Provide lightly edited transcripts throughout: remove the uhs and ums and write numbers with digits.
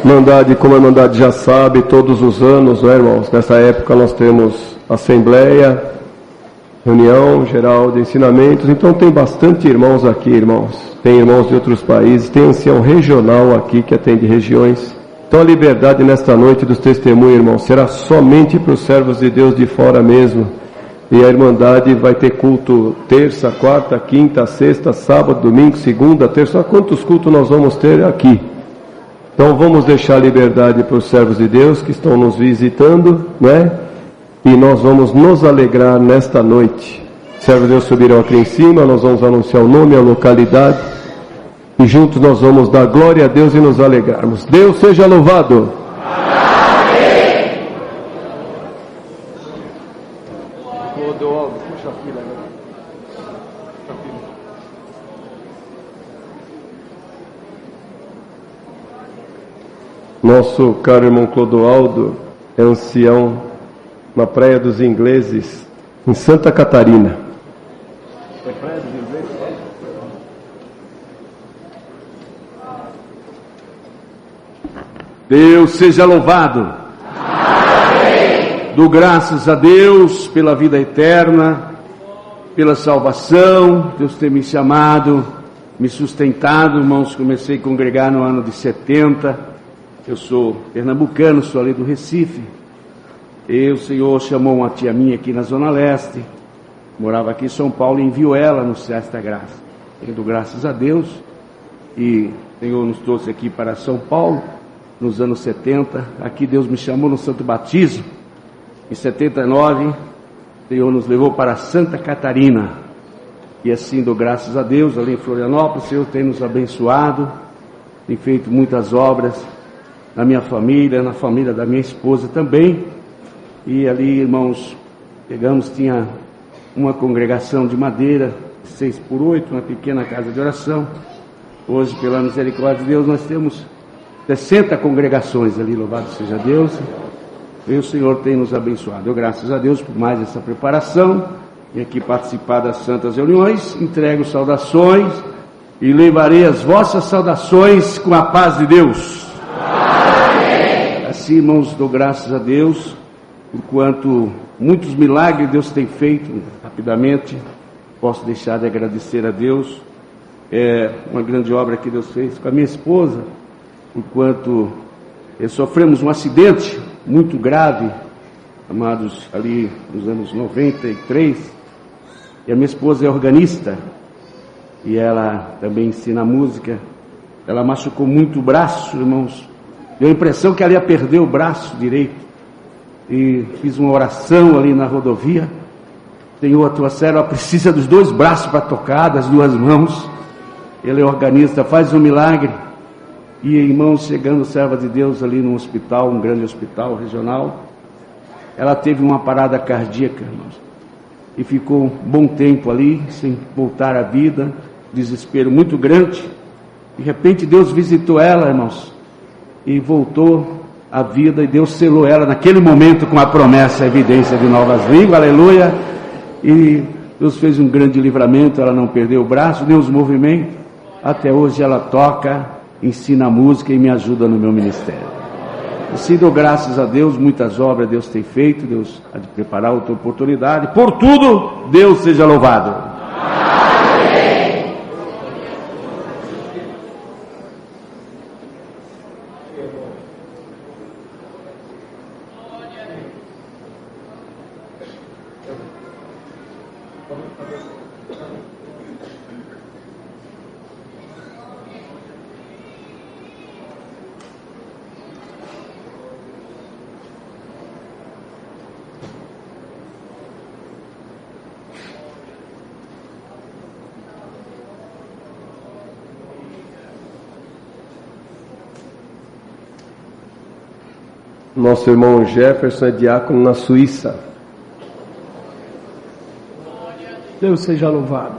Irmandade, como a Irmandade já sabe, todos os anos, né, irmãos? Nessa época nós temos assembleia, reunião geral de ensinamentos, então tem bastante irmãos aqui, irmãos. Tem irmãos de outros países, tem ancião regional aqui que atende regiões. Então a liberdade nesta noite dos testemunhos, irmãos, será somente para os servos de Deus de fora mesmo. E a Irmandade vai ter culto terça, quarta, quinta, sexta, sábado, domingo, segunda, terça. Quantos cultos nós vamos ter aqui? Então vamos deixar a liberdade para os servos de Deus que estão nos visitando, né? E nós vamos nos alegrar nesta noite. Os servos de Deus subirão aqui em cima, nós vamos anunciar o nome, a localidade. E juntos nós vamos dar glória a Deus e nos alegrarmos. Deus seja louvado. Amém. Puxa a fila agora. Nosso caro irmão Clodoaldo é ancião na Praia dos Ingleses, em Santa Catarina. É Praia dos Ingleses? Deus seja louvado. Amém. Dou graças a Deus pela vida eterna, pela salvação. Deus ter me chamado, me sustentado. Irmãos, comecei a congregar no ano de 70. Eu sou pernambucano, sou ali do Recife. E o Senhor chamou uma tia minha aqui na Zona Leste. Morava aqui em São Paulo, e enviou ela no Céu da Graça. Tendo graças a Deus. E o Senhor nos trouxe aqui para São Paulo, nos anos 70. Aqui Deus me chamou no Santo Batismo. Em 79, o Senhor nos levou para Santa Catarina. E assim dou graças a Deus, ali em Florianópolis. O Senhor tem nos abençoado, tem feito muitas obras na minha família, na família da minha esposa também. E ali, irmãos, pegamos, tinha uma congregação de madeira, 6x8, uma pequena casa de oração. Hoje, pela misericórdia de Deus, nós temos 60 congregações ali, louvado seja Deus. E o Senhor tem nos abençoado. Eu, graças a Deus, por mais essa preparação, e aqui participar das santas reuniões, entrego saudações e levarei as vossas saudações com a paz de Deus. Assim, irmãos, dou graças a Deus, por quanto muitos milagres Deus tem feito. Rapidamente, posso deixar de agradecer a Deus. É uma grande obra que Deus fez com a minha esposa, por quanto sofremos um acidente muito grave, amados, ali nos anos 93, e a minha esposa é organista, e ela também ensina música. Ela machucou muito o braço, irmãos. Deu a impressão que ela ia perder o braço direito. E fiz uma oração ali na rodovia. Senhor, a tua serva precisa dos dois braços para tocar, das duas mãos. Ele é organista, faz um milagre. E irmãos, chegando serva de Deus ali no hospital, um grande hospital regional, ela teve uma parada cardíaca, irmãos. E ficou um bom tempo ali, sem voltar à vida, desespero muito grande. De repente Deus visitou ela, irmãos, e voltou à vida, e Deus selou ela naquele momento com a promessa, a evidência de novas línguas, aleluia. E Deus fez um grande livramento, ela não perdeu o braço, nem os movimentos. Até hoje ela toca, ensina música e me ajuda no meu ministério. Assim dou graças a Deus, muitas obras Deus tem feito, Deus há de preparar outra oportunidade. Por tudo, Deus seja louvado. Nosso irmão Jefferson é diácono na Suíça. Deus seja louvado.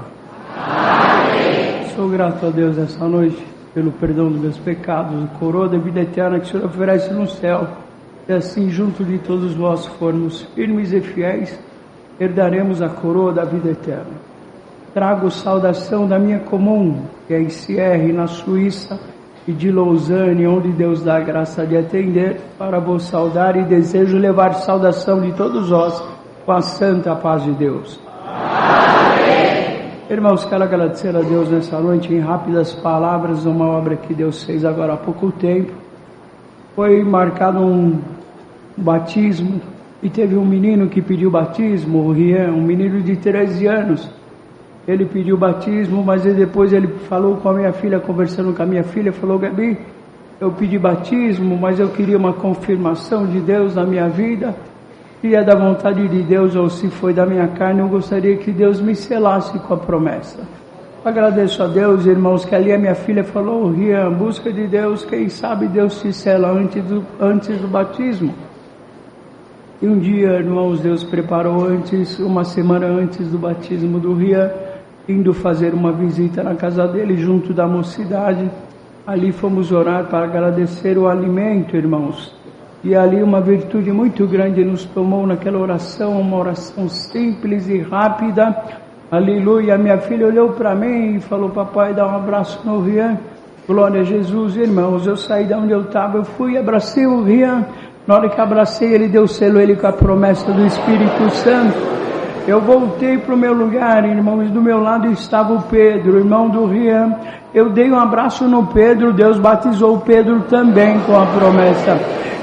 Amém. Sou grato a Deus essa noite pelo perdão dos meus pecados, a coroa da vida eterna que o Senhor oferece no céu. E assim, junto de todos vós formos firmes e fiéis, herdaremos a coroa da vida eterna. Trago saudação da minha comum, que é em Sierre, na Suíça, e de Lausanne, onde Deus dá a graça de atender, para vos saudar e desejo levar saudação de todos vós com a santa paz de Deus. Amém. Irmãos, quero agradecer a Deus nessa noite em rápidas palavras, uma obra que Deus fez agora há pouco tempo. Foi marcado um batismo e teve um menino que pediu batismo, o Rian, um menino de 13 anos. Ele pediu batismo, mas depois ele falou com a minha filha, conversando com a minha filha, falou: Gabi, eu pedi batismo, mas eu queria uma confirmação de Deus na minha vida, se é da vontade de Deus ou se foi da minha carne, eu gostaria que Deus me selasse com a promessa. Agradeço a Deus, irmãos, que ali a minha filha falou: Rian, busca de Deus, quem sabe Deus te sela antes do batismo. E um dia, irmãos, Deus preparou uma semana antes do batismo do Rian, indo fazer uma visita na casa dele, junto da mocidade. Ali fomos orar para agradecer o alimento, irmãos. E ali uma virtude muito grande nos tomou naquela oração, uma oração simples e rápida. Aleluia. Minha filha olhou para mim e falou: papai, dá um abraço no Rian. Glória a Jesus, irmãos. Eu saí de onde eu estava, eu fui e abracei o Rian. Na hora que abracei ele, Deus selou ele com a promessa do Espírito Santo. Eu voltei para o meu lugar, irmãos, do meu lado estava o Pedro, irmão do Rian. Eu dei um abraço no Pedro, Deus batizou o Pedro também com a promessa.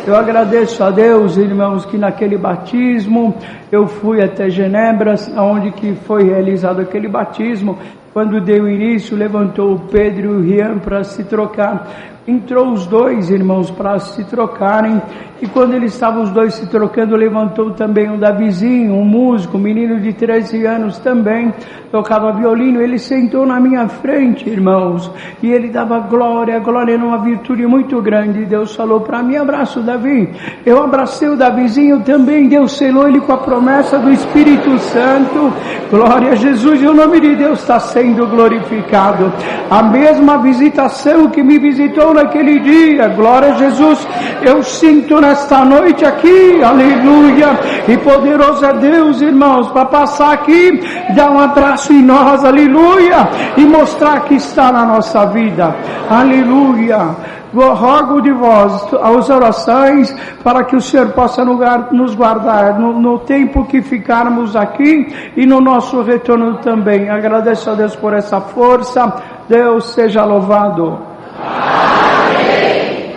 Eu agradeço a Deus, irmãos, que naquele batismo, eu fui até Genebra, onde que foi realizado aquele batismo. Quando deu início, levantou o Pedro e o Rian para se trocar. Entrou os dois, irmãos, para se trocarem, e quando eles estavam os dois se trocando, levantou também o Davizinho, um músico, um menino de 13 anos também, tocava violino. Ele sentou na minha frente, irmãos, e ele dava glória. A glória era uma virtude muito grande. Deus falou para mim: abraço o Davi. Eu abracei o Davizinho também. Deus selou ele com a promessa do Espírito Santo. Glória a Jesus, e o nome de Deus está sendo glorificado. A mesma visitação que me visitou naquele dia, glória a Jesus, eu sinto nesta noite aqui, aleluia. E poderoso é Deus, irmãos, para passar aqui, dar um abraço em nós, aleluia, e mostrar que está na nossa vida, aleluia. Rogo de vós as orações para que o Senhor possa nos guardar no tempo que ficarmos aqui e no nosso retorno também. Agradeço a Deus por essa força. Deus seja louvado. Amém.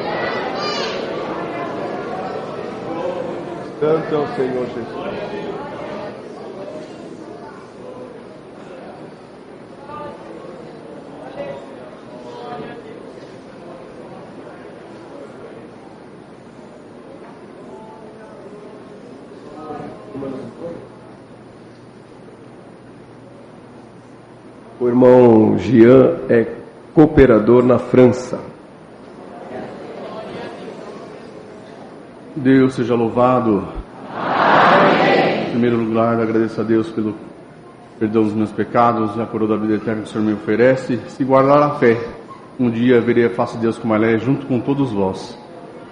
Santo é o Senhor Jesus. O irmão Jean é cooperador na França. Deus seja louvado. Amém. Em primeiro lugar, agradeço a Deus pelo perdão dos meus pecados, a coroa da vida eterna que o Senhor me oferece. Se guardar a fé, um dia verei a face de Deus como ela é, junto com todos vós.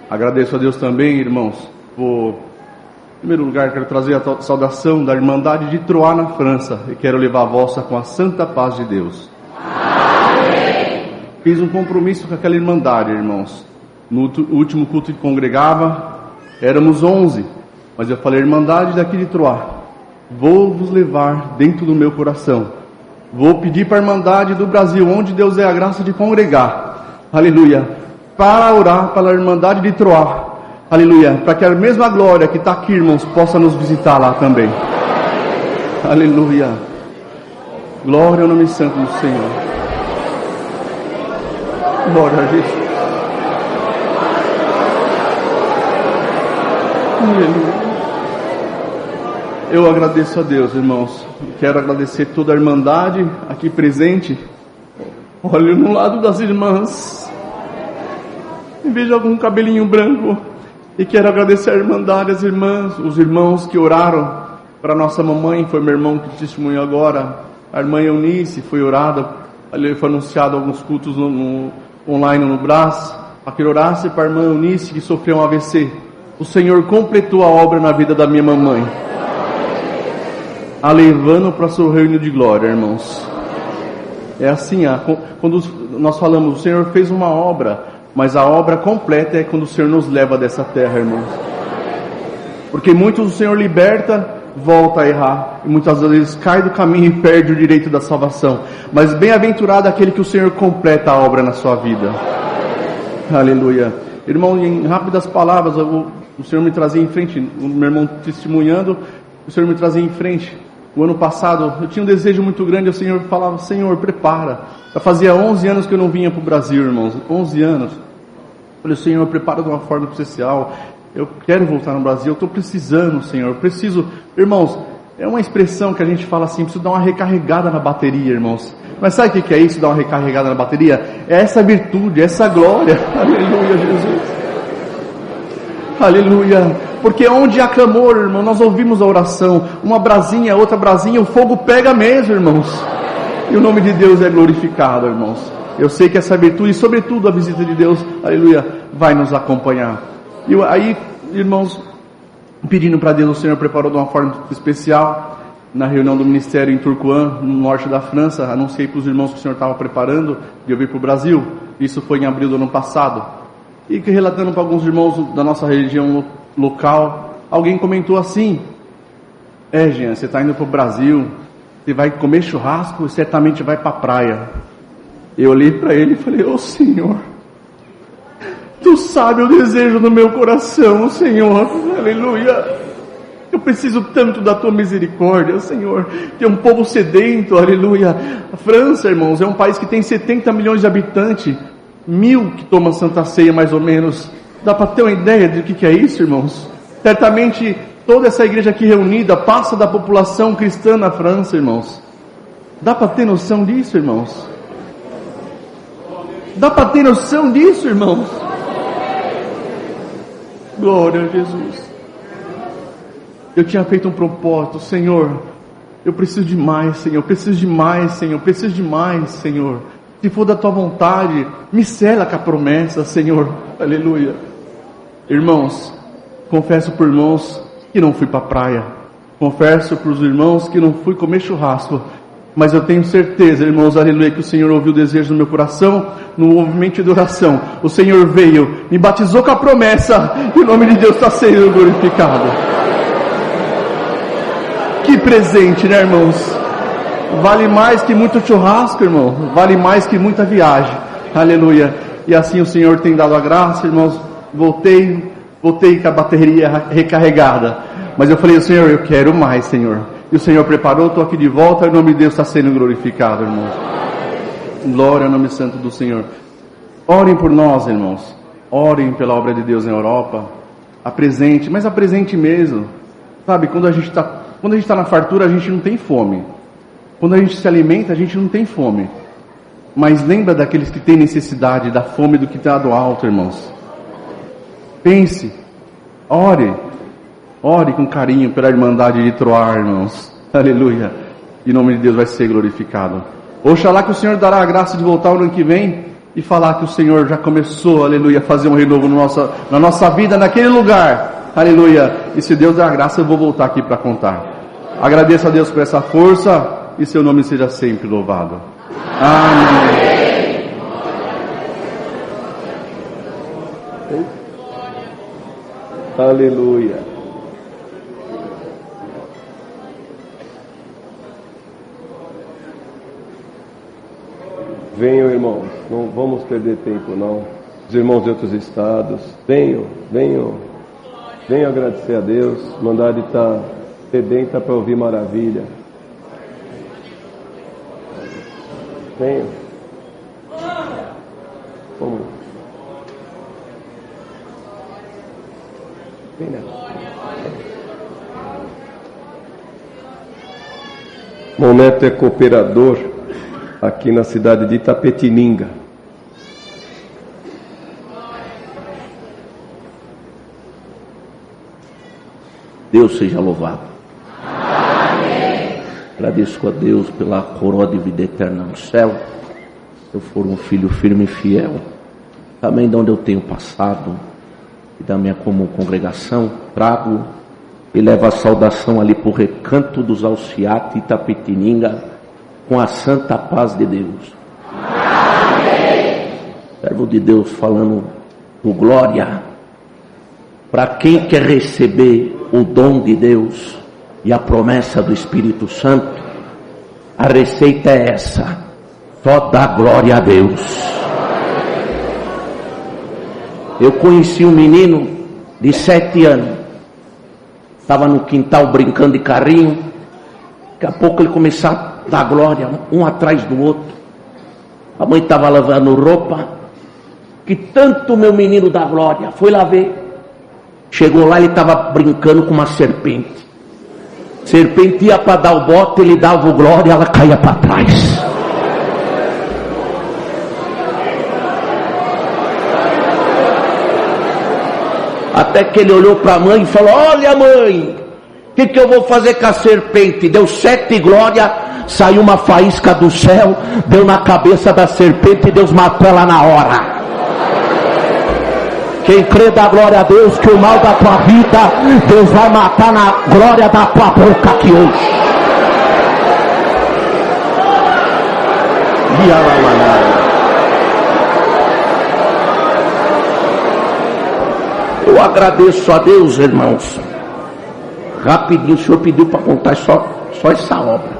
Agradeço a Deus também, irmãos, em primeiro lugar, quero trazer a saudação da Irmandade de Troyes na França e quero levar a vossa com a santa paz de Deus. Amém. Fiz um compromisso com aquela Irmandade, irmãos. No último culto que congregava, éramos 11, mas eu falei: Irmandade daqui de Troyes, vou vos levar dentro do meu coração. Vou pedir para a Irmandade do Brasil, onde Deus dê a graça de congregar, aleluia, para orar pela Irmandade de Troyes. Aleluia, para que a mesma glória que está aqui, irmãos, possa nos visitar lá também. Aleluia. Glória ao nome santo do Senhor. Glória a Jesus. Aleluia. Eu agradeço a Deus, irmãos. Quero agradecer toda a Irmandade aqui presente. Olho no lado das irmãs e vejo algum cabelinho branco. E quero agradecer a Irmandade, as irmãs, os irmãos que oraram para nossa mamãe. Foi meu irmão que testemunhou agora. A irmã Eunice foi orada. Ali foi anunciado alguns cultos online no Brás. Para que orasse para a irmã Eunice que sofreu um AVC. O Senhor completou a obra na vida da minha mamãe. A levando para o seu reino de glória, irmãos. É assim, quando nós falamos, o Senhor fez uma obra. Mas a obra completa é quando o Senhor nos leva dessa terra, irmãos. Porque muitos o Senhor liberta, volta a errar. E muitas vezes cai do caminho e perde o direito da salvação. Mas bem-aventurado aquele que o Senhor completa a obra na sua vida. Aleluia. Irmão, em rápidas palavras, o Senhor me trazia em frente, o meu irmão testemunhando, o Senhor me trazia em frente. O ano passado, eu tinha um desejo muito grande, o Senhor falava, Senhor, prepara. Já fazia 11 anos que eu não vinha para o Brasil, irmãos, 11 anos. Eu falei, Senhor, prepara de uma forma especial. Eu quero voltar no Brasil, eu estou precisando, Senhor, eu preciso. Irmãos, é uma expressão que a gente fala assim, preciso dar uma recarregada na bateria, irmãos. Mas sabe o que é isso, dar uma recarregada na bateria? É essa virtude, essa glória. Aleluia, Jesus. Aleluia. Porque onde há clamor, irmão, nós ouvimos a oração. Uma brasinha, outra brasinha, o fogo pega mesmo, irmãos. E o nome de Deus é glorificado, irmãos. Eu sei que essa virtude, e sobretudo a visita de Deus, aleluia, vai nos acompanhar. E aí, irmãos, pedindo para Deus, o Senhor preparou de uma forma especial. Na reunião do ministério em Tourcoing, no norte da França, anunciei para os irmãos que o Senhor estava preparando de eu vir para o Brasil. Isso foi em abril do ano passado. E que relatando para alguns irmãos da nossa região local, alguém comentou assim: Jean, você está indo para o Brasil, você vai comer churrasco e certamente vai para a praia. Eu olhei para ele e falei, ô Senhor, Tu sabe o desejo do meu coração, Senhor, aleluia. Eu preciso tanto da Tua misericórdia, Senhor. Tem um povo sedento, aleluia. A França, irmãos, é um país que tem 70 milhões de habitantes, 1.000 que tomam Santa Ceia, mais ou menos. Dá para ter uma ideia do que é isso, irmãos? Certamente, toda essa igreja aqui reunida passa da população cristã na França, irmãos. Dá para ter noção disso, irmãos? Dá para ter noção disso, irmãos? Glória a Jesus. Eu tinha feito um propósito, Senhor, eu preciso de mais, Senhor, preciso de mais, Senhor, preciso de mais, Senhor. Se for da Tua vontade, me sela com a promessa, Senhor, aleluia. Irmãos, confesso por irmãos que não fui para a praia, confesso para os irmãos que não fui comer churrasco, mas eu tenho certeza, irmãos, aleluia, que o Senhor ouviu o desejo do meu coração, no movimento de oração. O Senhor veio, me batizou com a promessa, e o nome de Deus está sendo glorificado. Que presente, né, irmãos? Vale mais que muito churrasco, irmão. Vale mais que muita viagem. Aleluia. E assim o Senhor tem dado a graça, irmãos. Voltei com a bateria recarregada. Mas eu falei, Senhor, eu quero mais, Senhor. E o Senhor preparou, estou aqui de volta. E o nome de Deus está sendo glorificado, irmãos. Glória ao nome santo do Senhor. Orem por nós, irmãos. Orem pela obra de Deus na Europa. Apresente, mas apresente mesmo. Sabe, quando a gente está na fartura, a gente não tem fome. Quando a gente se alimenta, a gente não tem fome. Mas lembra daqueles que têm necessidade, da fome do que está do alto, irmãos. Pense, ore com carinho pela irmandade de Troar, irmãos. Aleluia. E o nome de Deus vai ser glorificado. Oxalá que o Senhor dará a graça de voltar no ano que vem e falar que o Senhor já começou, aleluia, a fazer um renovo na nossa vida, naquele lugar. Aleluia. E se Deus der a graça, eu vou voltar aqui para contar. Agradeço a Deus por essa força e seu nome seja sempre louvado. Amém. Aleluia. Venham, irmãos, não vamos perder tempo não. Os irmãos de outros estados, venham agradecer a Deus. Mandade está sedenta para ouvir maravilha. Venham. Vamos. Vem, né? Meu neto é cooperador aqui na cidade de Itapetininga. Deus seja louvado. Amém. Agradeço a Deus pela coroa de vida eterna no céu. Se eu for um filho firme e fiel, também de onde eu tenho passado e da minha comum congregação, trago e levo a saudação ali para o recanto dos Alciate Itapetininga, com a santa paz de Deus. Amém. Servo de Deus falando do glória. Para quem quer receber o dom de Deus e a promessa do Espírito Santo, a receita é essa: só dá glória a Deus. Eu conheci um menino de 7 anos, estava no quintal brincando de carrinho, daqui a pouco ele começou a dar glória, um atrás do outro. A mãe estava lavando roupa, que tanto meu menino dá glória, foi lá ver. Chegou lá, ele estava brincando com uma serpente. Serpente ia para dar o bote, ele dava o glória, ela caía para trás. Até que ele olhou para a mãe e falou: olha, mãe, o que eu vou fazer com a serpente? Deu 7 glórias, saiu uma faísca do céu, deu na cabeça da serpente e Deus matou ela na hora. Quem crê dá glória a Deus, que o mal da tua vida Deus vai matar na glória da tua boca aqui hoje. Eu agradeço a Deus, irmãos. Rapidinho, o Senhor pediu para contar só essa obra.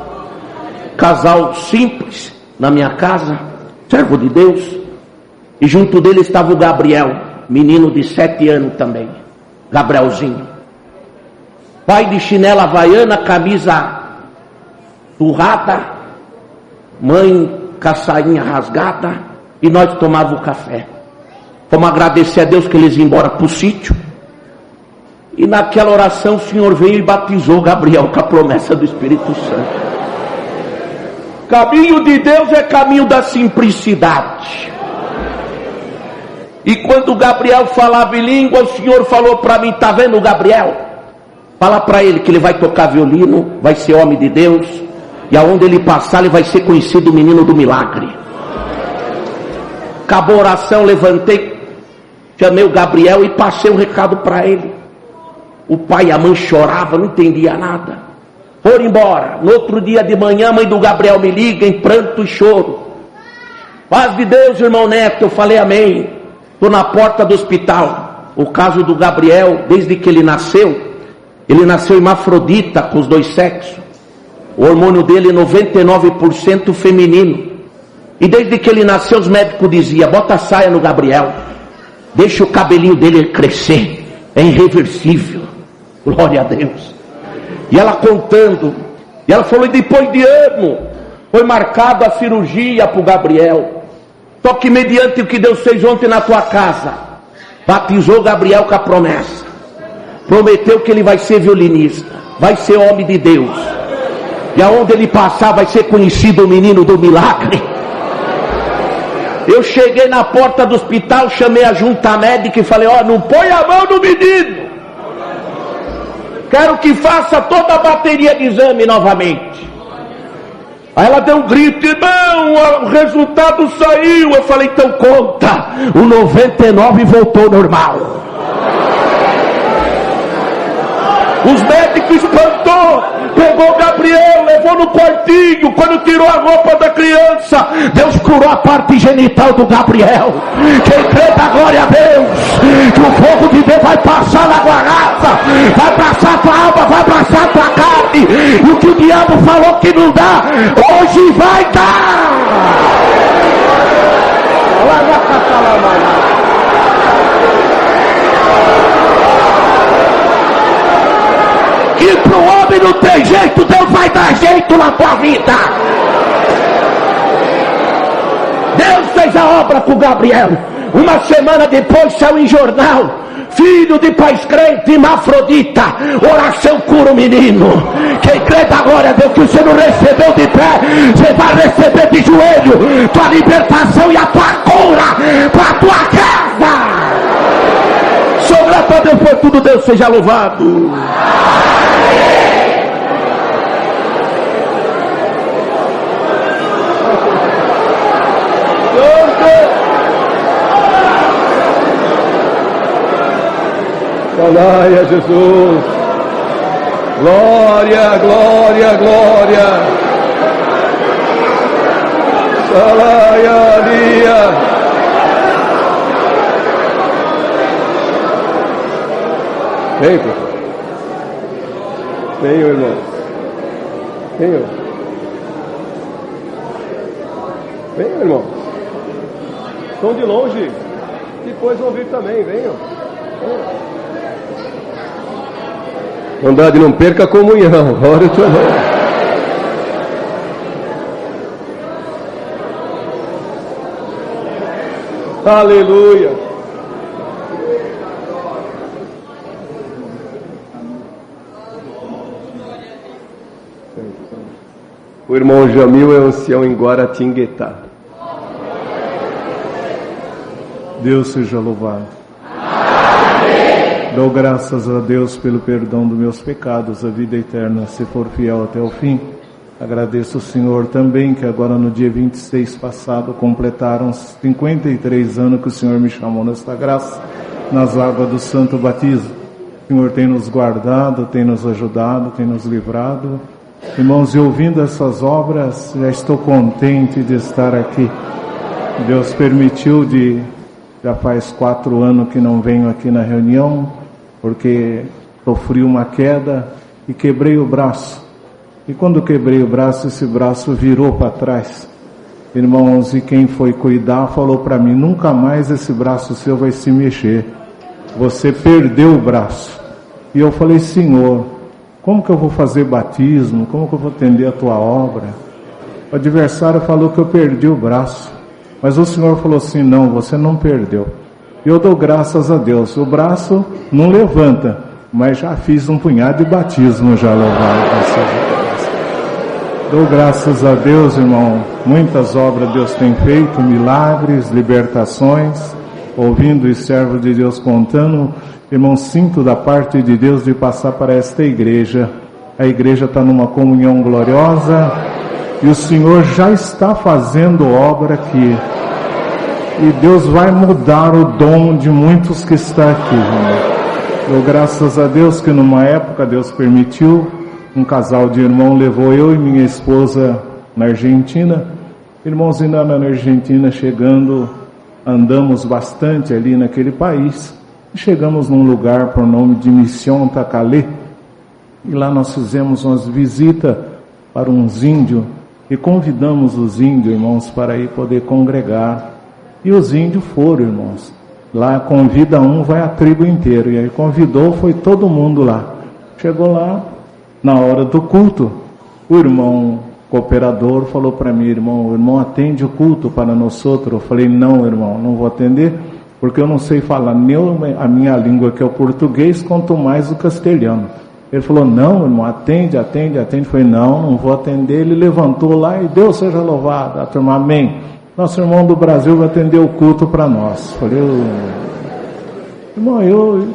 Casal simples na minha casa, servo de Deus, e junto dele estava o Gabriel, menino de 7 anos também, Gabrielzinho. Pai de chinela havaiana, camisa turrada, mãe com a sainha rasgada, e nós tomávamos o café. Fomos agradecer a Deus que eles iam embora para o sítio. E naquela oração o Senhor veio e batizou Gabriel com a promessa do Espírito Santo. Caminho de Deus é caminho da simplicidade. E quando Gabriel falava em língua, o Senhor falou para mim: tá vendo, Gabriel? Fala para ele que ele vai tocar violino, vai ser homem de Deus, e aonde ele passar ele vai ser conhecido o menino do milagre. Acabou a oração, levantei, chamei o Gabriel e passei um recado para ele. O pai e a mãe choravam, não entendia nada. Foram embora. No outro dia de manhã, a mãe do Gabriel me liga em pranto e choro. Paz de Deus, irmão Neto. Eu falei amém. Estou na porta do hospital. O caso do Gabriel, desde que ele nasceu hermafrodita, com os 2 sexos. O hormônio dele é 99% feminino. E desde que ele nasceu, os médicos diziam: bota a saia no Gabriel, deixa o cabelinho dele crescer, é irreversível. Glória a Deus. E ela contando, e ela falou: e depois de ano foi marcada a cirurgia para o Gabriel. Só que mediante o que Deus fez ontem na tua casa, batizou Gabriel com a promessa. Prometeu que ele vai ser violinista, vai ser homem de Deus, e aonde ele passar vai ser conhecido o menino do milagre. Eu cheguei na porta do hospital, chamei a junta médica e falei: ó, não põe a mão no menino, quero que faça toda a bateria de exame novamente. Aí ela deu um grito: irmão, o resultado saiu. Eu falei: então conta. O 99 voltou normal. Os médicos espantou, pegou o Gabriel, levou no quartinho. Quando tirou a roupa da criança, Deus curou a parte genital do Gabriel. Quem crê dá glória a Deus, que o fogo de Deus vai passar na garrafa, vai abraçar a tua alma, vai abraçar a tua carne. E o que o diabo falou que não dá, hoje vai dar. Que pro homem não tem jeito, Deus vai dar jeito na tua vida. Deus fez a obra com o Gabriel. Uma semana depois saiu em jornal: filho de pais crentes, hermafrodita, oração cura o menino. Quem crê dá glória a Deus, que você não recebeu de pé, você vai receber de joelho tua libertação e a tua cura para a tua casa. Sou grato a Deus por tudo. Deus seja louvado. Glória a Jesus. Glória, glória, glória. Salaia, lia. Vem, pô. Venham, irmão. Venham. Venham, irmão. Estão de longe. Depois vão vir também. Venham. Bondade, não perca a comunhão. Glória ao teu nome. Aleluia. O irmão Jamil é ancião em Guaratinguetá. Deus seja louvado. Amém. Dou graças a Deus pelo perdão dos meus pecados, a vida eterna, se for fiel até o fim. Agradeço ao Senhor também, que agora no dia 26 passado completaram 53 anos que o Senhor me chamou nesta graça, nas águas do Santo Batismo. O Senhor tem nos guardado, tem nos ajudado, tem nos livrado. Irmãos, e ouvindo essas obras, já estou contente de estar aqui. Deus permitiu já faz 4 anos que não venho aqui na reunião, porque sofri uma queda e quebrei o braço. E quando quebrei o braço, esse braço virou para trás. Irmãos, e quem foi cuidar falou para mim, nunca mais esse braço seu vai se mexer. Você perdeu o braço. E eu falei, Senhor, como que eu vou fazer batismo? Como que eu vou atender a tua obra? O adversário falou que eu perdi o braço. Mas o Senhor falou assim, não, você não perdeu. Eu dou graças a Deus. O braço não levanta, mas já fiz um punhado de batismo, já louvado. Dou graças a Deus, irmão. Muitas obras Deus tem feito, milagres, libertações. Ouvindo os servos de Deus contando, irmão, sinto da parte de Deus de passar para esta igreja. A igreja está numa comunhão gloriosa e o Senhor já está fazendo obra aqui. E Deus vai mudar o dom de muitos que está aqui, irmão. Dou graças a Deus que numa época Deus permitiu, um casal de irmão levou eu e minha esposa na Argentina. Irmãos, ainda na Argentina, chegando, andamos bastante ali naquele país. E chegamos num lugar por nome de Missão Tacalé. E lá nós fizemos umas visitas para uns índios. E convidamos os índios, irmãos, para ir poder congregar. E os índios foram, irmãos. Lá convida um, vai a tribo inteira. E aí convidou, foi todo mundo lá. Chegou lá, na hora do culto, o irmão cooperador falou para mim, irmão, o irmão atende o culto para nós outros. Eu falei, não, irmão, não vou atender, porque eu não sei falar nem a minha língua, que é o português, quanto mais o castelhano. Ele falou, não, irmão, atende. Eu falei, não vou atender. Ele levantou lá e Deus seja louvado. A turma, amém. Nosso irmão do Brasil vai atender o culto para nós. Eu falei, irmão, eu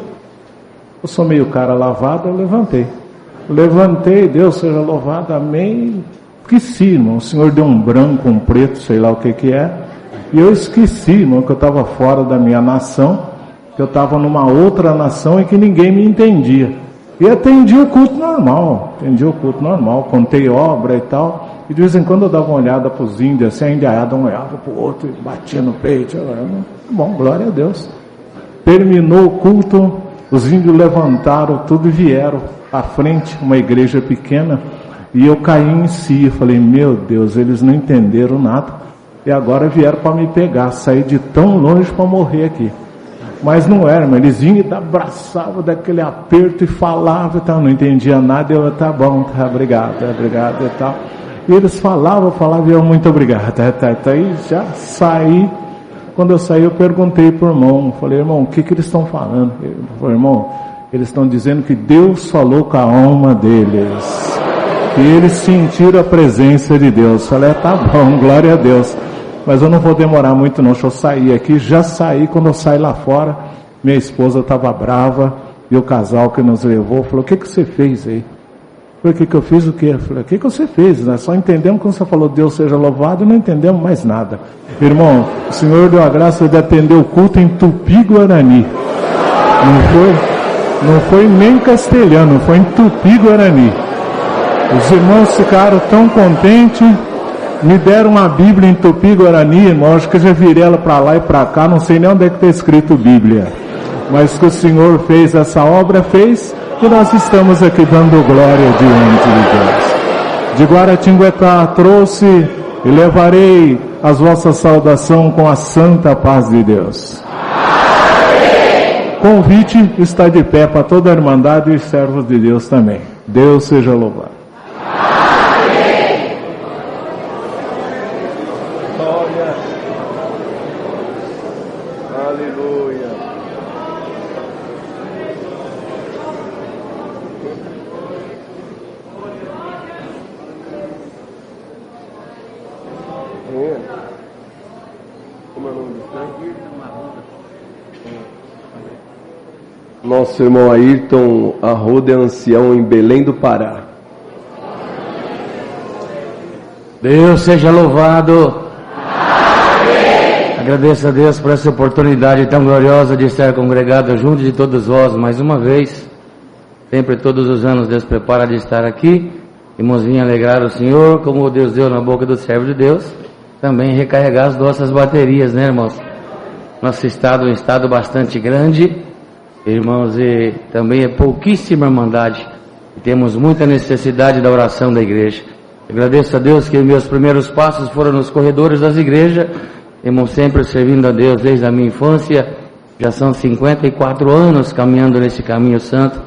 sou meio cara lavado, eu levantei, Deus seja louvado, amém. Esqueci, irmão, o Senhor deu um branco, um preto, sei lá o que é. E eu esqueci, irmão, que eu estava fora da minha nação, que eu estava numa outra nação e que ninguém me entendia. E atendi o culto normal, contei obra e tal. E de vez em quando eu dava uma olhada para os índios, assim, a indiaiada uma olhava para o outro e batia no peito. Bom, glória a Deus. Terminou o culto, os índios levantaram tudo e vieram à frente, uma igreja pequena, e eu caí em si. Eu falei, meu Deus, eles não entenderam nada. E agora vieram para me pegar, saí de tão longe para morrer aqui. Mas não era, mas eles vinham e abraçavam daquele aperto e falavam e tal, não entendia nada. Eu, tá bom, tá, obrigado e tal. E eles falavam e eu, muito obrigado, tá. Aí já saí. Quando eu saí, eu perguntei pro irmão, falei, irmão, o que eles estão falando? Ele falou, irmão, eles estão dizendo que Deus falou com a alma deles, que eles sentiram a presença de Deus. Falei, tá bom, glória a Deus. Mas eu não vou demorar muito não, deixa eu sair aqui. Já saí, quando eu saí lá fora, minha esposa estava brava, e o casal que nos levou falou, o que você fez aí? Eu falei, o que eu fiz o quê? Eu falei, o que você fez? Nós só entendemos quando você falou Deus seja louvado, e não entendemos mais nada. Irmão, o Senhor deu a graça de atender o culto em Tupi-Guarani. Não foi nem castelhano, foi em Tupi-Guarani. Os irmãos ficaram tão contentes. Me deram uma Bíblia em Tupi-Guarani, irmão, acho que eu já virei ela para lá e para cá, não sei nem onde é que está escrito Bíblia. mas que o Senhor fez essa obra, fez, e nós estamos aqui dando glória diante de Deus. De Guaratinguetá trouxe e levarei as vossas saudações com a santa paz de Deus. Amém. Convite está de pé para toda a Irmandade e os servos de Deus também. Deus seja louvado. Amém. Glória. Aleluia. Como é o nome do sangue? Nosso irmão Ayrton Arruda é ancião em Belém do Pará. Deus seja louvado. Amém. Agradeço a Deus por essa oportunidade tão gloriosa de estar congregado junto de todos vós mais uma vez. Sempre, todos os anos, Deus prepara de estar aqui. Irmãos, vim alegrar o Senhor, como Deus deu na boca do servo de Deus, também recarregar as nossas baterias, né, irmãos? Nosso estado é um estado bastante grande, irmãos, e também é pouquíssima irmandade. Temos muita necessidade da oração da igreja. Agradeço a Deus que meus primeiros passos foram nos corredores das igrejas, irmãos, sempre servindo a Deus desde a minha infância. Já são 54 anos caminhando nesse caminho santo.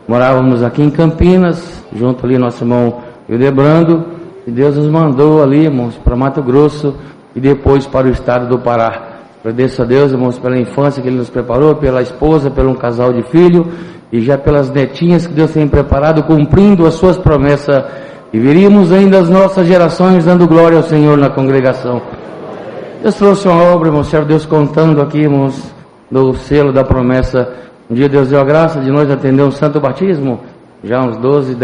Morávamos aqui em Campinas, junto ali nosso irmão Hildebrando, e Deus nos mandou ali, irmãos, para Mato Grosso e depois para o estado do Pará. Agradeço a Deus, irmãos, pela infância que Ele nos preparou, pela esposa, pelo um casal de filho e já pelas netinhas que Deus tem preparado, cumprindo as suas promessas. E veríamos ainda as nossas gerações dando glória ao Senhor na congregação. Deus trouxe uma obra, irmão, servo Deus contando aqui, irmãos, do selo da promessa. Um dia Deus deu a graça de nós atender um santo batismo, já uns 12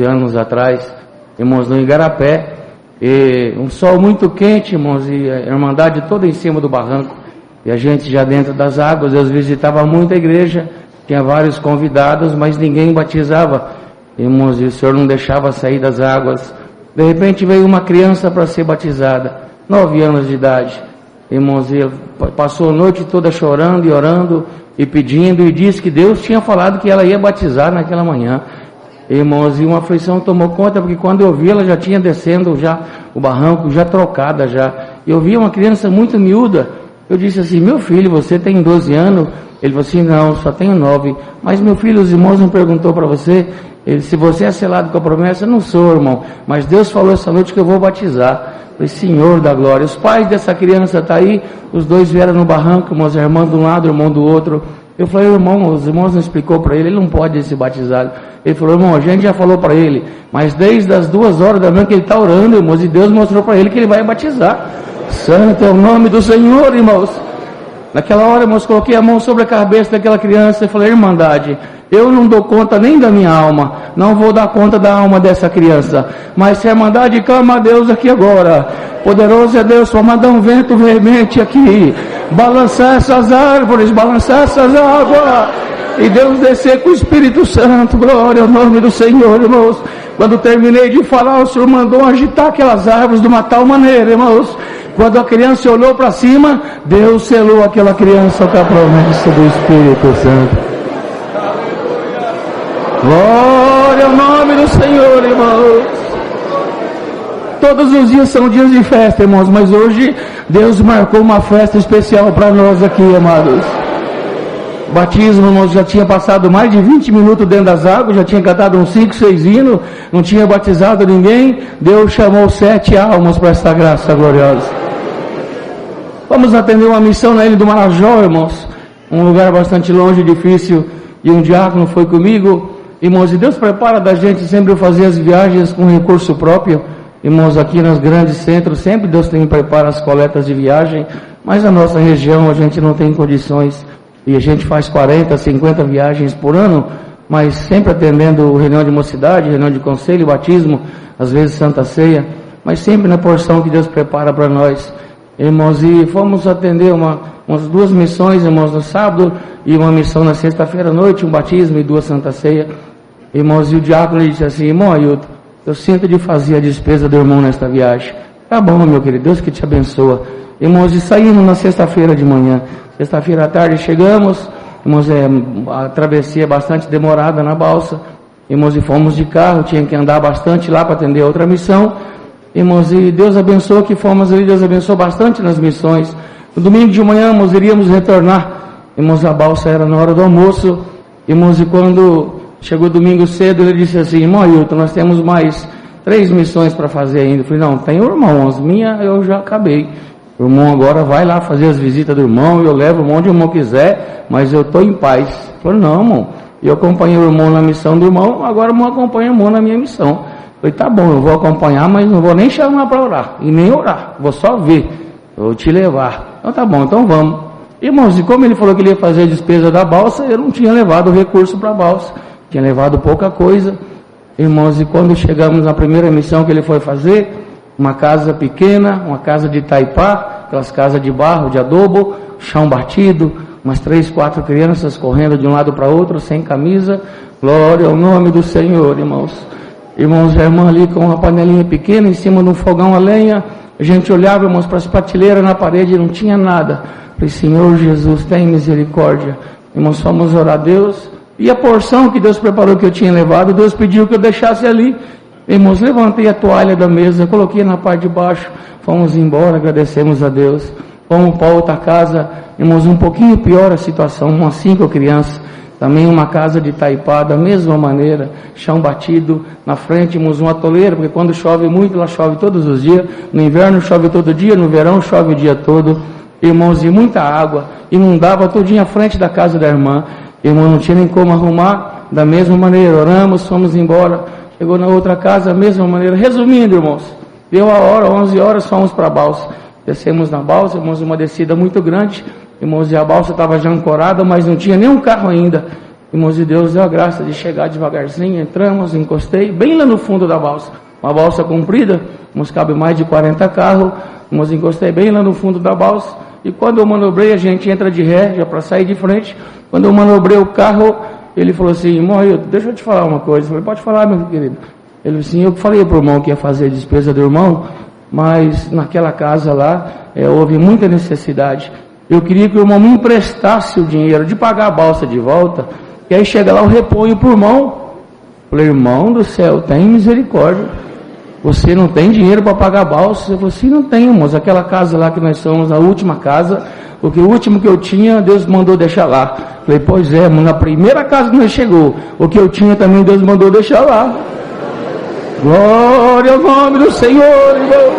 anos atrás, irmãos, no Igarapé, e um sol muito quente, irmãos, e a irmandade toda em cima do barranco, e a gente já dentro das águas. Deus visitava muito a igreja, tinha vários convidados, mas ninguém batizava, irmãos, e o Senhor não deixava sair das águas. De repente veio uma criança para ser batizada, 9 anos de idade, irmãos, e passou a noite toda chorando e orando e pedindo, e disse que Deus tinha falado que ela ia batizar naquela manhã. Irmãos, e uma aflição tomou conta, porque quando eu vi, ela já tinha descendo já o barranco, já trocada já. Eu vi uma criança muito miúda. Eu disse assim: meu filho, você tem 12 anos? Ele falou assim: não, só tenho 9. Mas meu filho, os irmãos não perguntou para você? Ele, se você é selado com a promessa? Não sou, irmão, mas Deus falou essa noite que eu vou batizar. Falei: Senhor da glória. Os pais dessa criança estão aí, os dois vieram no barranco, meus irmãos de um lado, irmão do outro. Eu falei: irmão, os irmãos não explicou para ele não pode ser batizado. Ele falou: irmão, a gente já falou para ele, mas desde as 2 horas da manhã que ele está orando, irmãos, e Deus mostrou para ele que ele vai batizar. Santo é o nome do Senhor, irmãos. Naquela hora, irmãos, coloquei a mão sobre a cabeça daquela criança e falei: irmandade, eu não dou conta nem da minha alma, não vou dar conta da alma dessa criança, mas se a irmandade clama a Deus aqui agora, poderoso é Deus para mandar um vento veemente aqui, balançar essas árvores, balançar essas águas, e Deus descer com o Espírito Santo. Glória ao nome do Senhor, irmãos. Quando terminei de falar, o Senhor mandou agitar aquelas árvores de uma tal maneira, irmãos. Quando a criança olhou para cima, Deus selou aquela criança com a promessa do Espírito Santo. Glória ao nome do Senhor, irmãos. Todos os dias são dias de festa, irmãos, mas hoje Deus marcou uma festa especial para nós aqui, amados. Batismo, irmãos, já tinha passado mais de 20 minutos dentro das águas, já tinha cantado uns 5, 6 hinos, não tinha batizado ninguém. Deus chamou 7 almas para esta graça gloriosa. Vamos atender uma missão na Ilha do Marajó, irmãos, um lugar bastante longe, difícil, e um diácono foi comigo, irmãos, e Deus prepara da gente sempre fazer as viagens com recurso próprio, irmãos, aqui nos grandes centros, sempre Deus tem prepara as coletas de viagem, mas na nossa região a gente não tem condições, e a gente faz 40, 50 viagens por ano, mas sempre atendendo reunião de mocidade, reunião de conselho, batismo, às vezes Santa Ceia, mas sempre na porção que Deus prepara para nós, irmãos. E fomos atender umas 2 missões, irmãos, no sábado, e uma missão na sexta-feira à noite, um batismo e 2 Santa Ceia, irmãos. E o diácono disse assim: irmão Ailton, eu sinto de fazer a despesa do irmão nesta viagem. Tá bom, meu querido, Deus que te abençoa. Irmãos, e saímos na sexta-feira de manhã. Sexta-feira à tarde chegamos, irmãos, a travessia é bastante demorada na balsa, irmãos, e fomos de carro, tinha que andar bastante lá para atender outra missão, irmãos, e Deus abençoou que fomos ali, Deus abençoou bastante nas missões. No domingo de manhã, irmãos, iríamos retornar, irmãos, a balsa era na hora do almoço, irmãos, e quando chegou domingo cedo, ele disse assim: irmão Ailton, nós temos mais 3 missões para fazer ainda. Eu falei: não, tem o irmão, as minhas eu já acabei. O irmão agora vai lá fazer as visitas do irmão, eu levo o irmão onde o irmão quiser, mas eu estou em paz. Eu falei: não, irmão, eu acompanhei o irmão na missão do irmão, agora o irmão acompanha o irmão na minha missão. Eu falei: tá bom, eu vou acompanhar, mas não vou nem chamar para orar, e nem orar, vou só ver, eu vou te levar. Então tá bom, então vamos. Irmãos, e como ele falou que ele ia fazer a despesa da balsa, eu não tinha levado o recurso para a balsa, tinha levado pouca coisa. Irmãos, e quando chegamos na primeira missão que ele foi fazer, uma casa pequena, uma casa de taipá, aquelas casas de barro, de adobo, chão batido, umas 3, 4 crianças correndo de um lado para outro, sem camisa. Glória ao nome do Senhor, irmãos. Irmãos, a irmã ali com uma panelinha pequena, em cima de um fogão a lenha, a gente olhava, irmãos, para as prateleiras na parede, não tinha nada. Falei: Senhor Jesus, tem misericórdia. Irmãos, fomos orar a Deus, e a porção que Deus preparou que eu tinha levado, Deus pediu que eu deixasse ali. Irmãos, levantei a toalha da mesa, coloquei na parte de baixo, fomos embora, agradecemos a Deus. Fomos para outra casa, irmãos, um pouquinho pior a situação, umas 5 crianças, também uma casa de taipá, da mesma maneira, chão batido, na frente, irmãos, uma toleira, porque quando chove muito, ela chove todos os dias, no inverno chove todo dia, no verão chove o dia todo, irmãos, e muita água, inundava todinha a frente da casa da irmã, irmão, não tinha nem como arrumar, da mesma maneira, oramos, fomos embora, chegou na outra casa, da mesma maneira. Resumindo, irmãos, deu a hora, 11 horas, fomos para a balsa, descemos na balsa, irmãos, uma descida muito grande, irmãos, e a balsa estava já ancorada, mas não tinha nenhum carro ainda, irmãos, e Deus deu a graça de chegar devagarzinho, entramos, encostei, bem lá no fundo da balsa, uma balsa comprida, irmãos, cabe mais de 40 carros, irmãos, encostei bem lá no fundo da balsa, e quando eu manobrei, a gente entra de ré, já para sair de frente. Quando eu manobrei o carro, ele falou assim: irmão, deixa eu te falar uma coisa. Eu falei: pode falar, meu querido. Ele falou assim: eu falei para o irmão que ia fazer a despesa do irmão, mas naquela casa lá, houve muita necessidade. Eu queria que o irmão me emprestasse o dinheiro de pagar a balsa de volta, e aí chega lá, eu reponho para o irmão. Eu falei: irmão do céu, tem misericórdia. Você não tem dinheiro para pagar a balsa? Eu falei assim: não tenho, irmãos. Aquela casa lá que nós somos, a última casa, porque o último que eu tinha, Deus mandou deixar lá. Eu falei: pois é, irmão, na primeira casa que nós chegou, o que eu tinha também Deus mandou deixar lá. Glória ao nome do Senhor, irmão.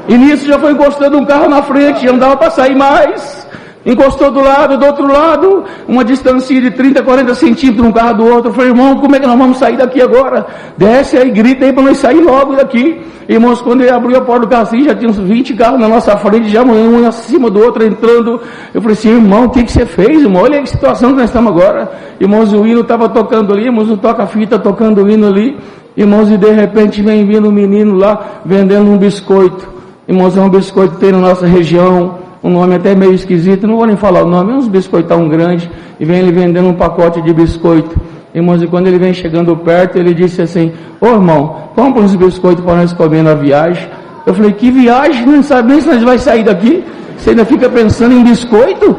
E nisso já foi encostando um carro na frente, já não dava para sair mais. Encostou do outro lado, uma distância de 30, 40 centímetros um carro do outro. Eu falei: irmão, como é que nós vamos sair daqui agora? Desce aí, grita aí para nós sair logo daqui. Irmãos, quando ele abriu a porta do carro assim, já tinha uns 20 carros na nossa frente, já um acima do outro entrando. Eu falei assim: irmão, o que você fez, irmão? Olha a situação que nós estamos agora. Irmãos, o hino estava tocando ali, irmãos, o toca-fita tocando o hino ali. Irmãos, e de repente vem vindo um menino lá, vendendo um biscoito. Irmãos, é um biscoito que tem na nossa região, um nome até meio esquisito, não vou nem falar o nome, é uns biscoitão grande, e vem ele vendendo um pacote de biscoito. Irmãos, e quando ele vem chegando perto, ele disse assim: ô irmão, compra uns biscoitos para nós comer na viagem. Eu falei: que viagem? Não sabe nem se nós vamos sair daqui, você ainda fica pensando em biscoito?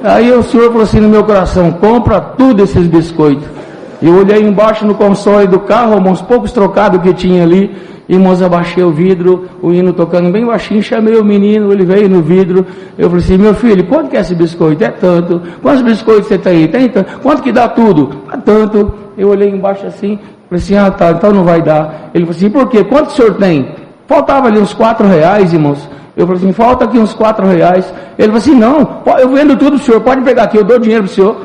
Aí o Senhor falou assim no meu coração: compra tudo esses biscoitos. E eu olhei embaixo no console do carro, uns poucos trocados que tinha ali. Irmãos, abaixei o vidro, o hino tocando bem baixinho, chamei o menino, ele veio no vidro. Eu falei assim: meu filho, quanto que é esse biscoito? É tanto. Quantos biscoitos você tem aí? Tem tanto. Quanto que dá tudo? É tanto. Eu olhei embaixo assim, falei assim: ah tá, então não vai dar. Ele falou assim: por quê? Quanto o senhor tem? Faltava ali uns R$4, irmãos. Eu falei assim: falta aqui uns R$4. Ele falou assim: não, eu vendo tudo pro senhor, pode pegar aqui, eu dou dinheiro pro senhor.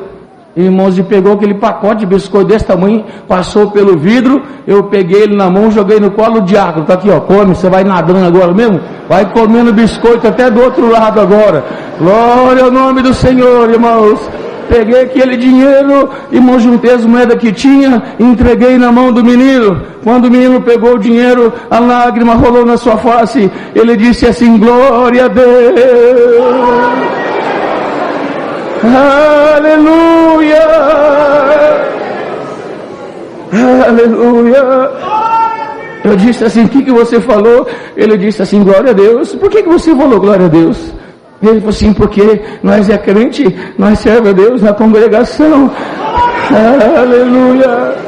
Irmãos, e pegou aquele pacote de biscoito desse tamanho, passou pelo vidro, eu peguei ele na mão, joguei no colo do diácono. Tá aqui, ó, come, você vai nadando agora mesmo? Vai comendo biscoito até do outro lado agora. Glória ao nome do Senhor, irmãos. Peguei aquele dinheiro, irmão, juntei as moedas que tinha, entreguei na mão do menino. Quando o menino pegou o dinheiro, a lágrima rolou na sua face. Ele disse assim: glória a Deus. Aleluia! Aleluia! Eu disse assim: o que você falou? Ele disse assim: glória a Deus. Por que você falou glória a Deus? Ele falou assim, porque nós é crente, nós serve a Deus na congregação. Aleluia.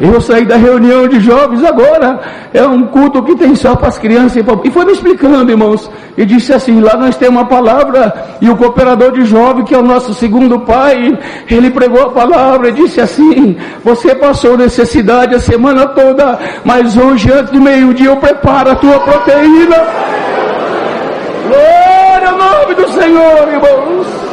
Eu saí da reunião de jovens agora, é um culto que tem só para as crianças, e foi me explicando, irmãos, e disse assim, lá nós temos uma palavra, e o cooperador de jovem, que é o nosso segundo pai, ele pregou a palavra e disse assim, você passou necessidade a semana toda, mas hoje antes do meio-dia eu preparo a tua proteína. Glória ao nome do Senhor, irmãos.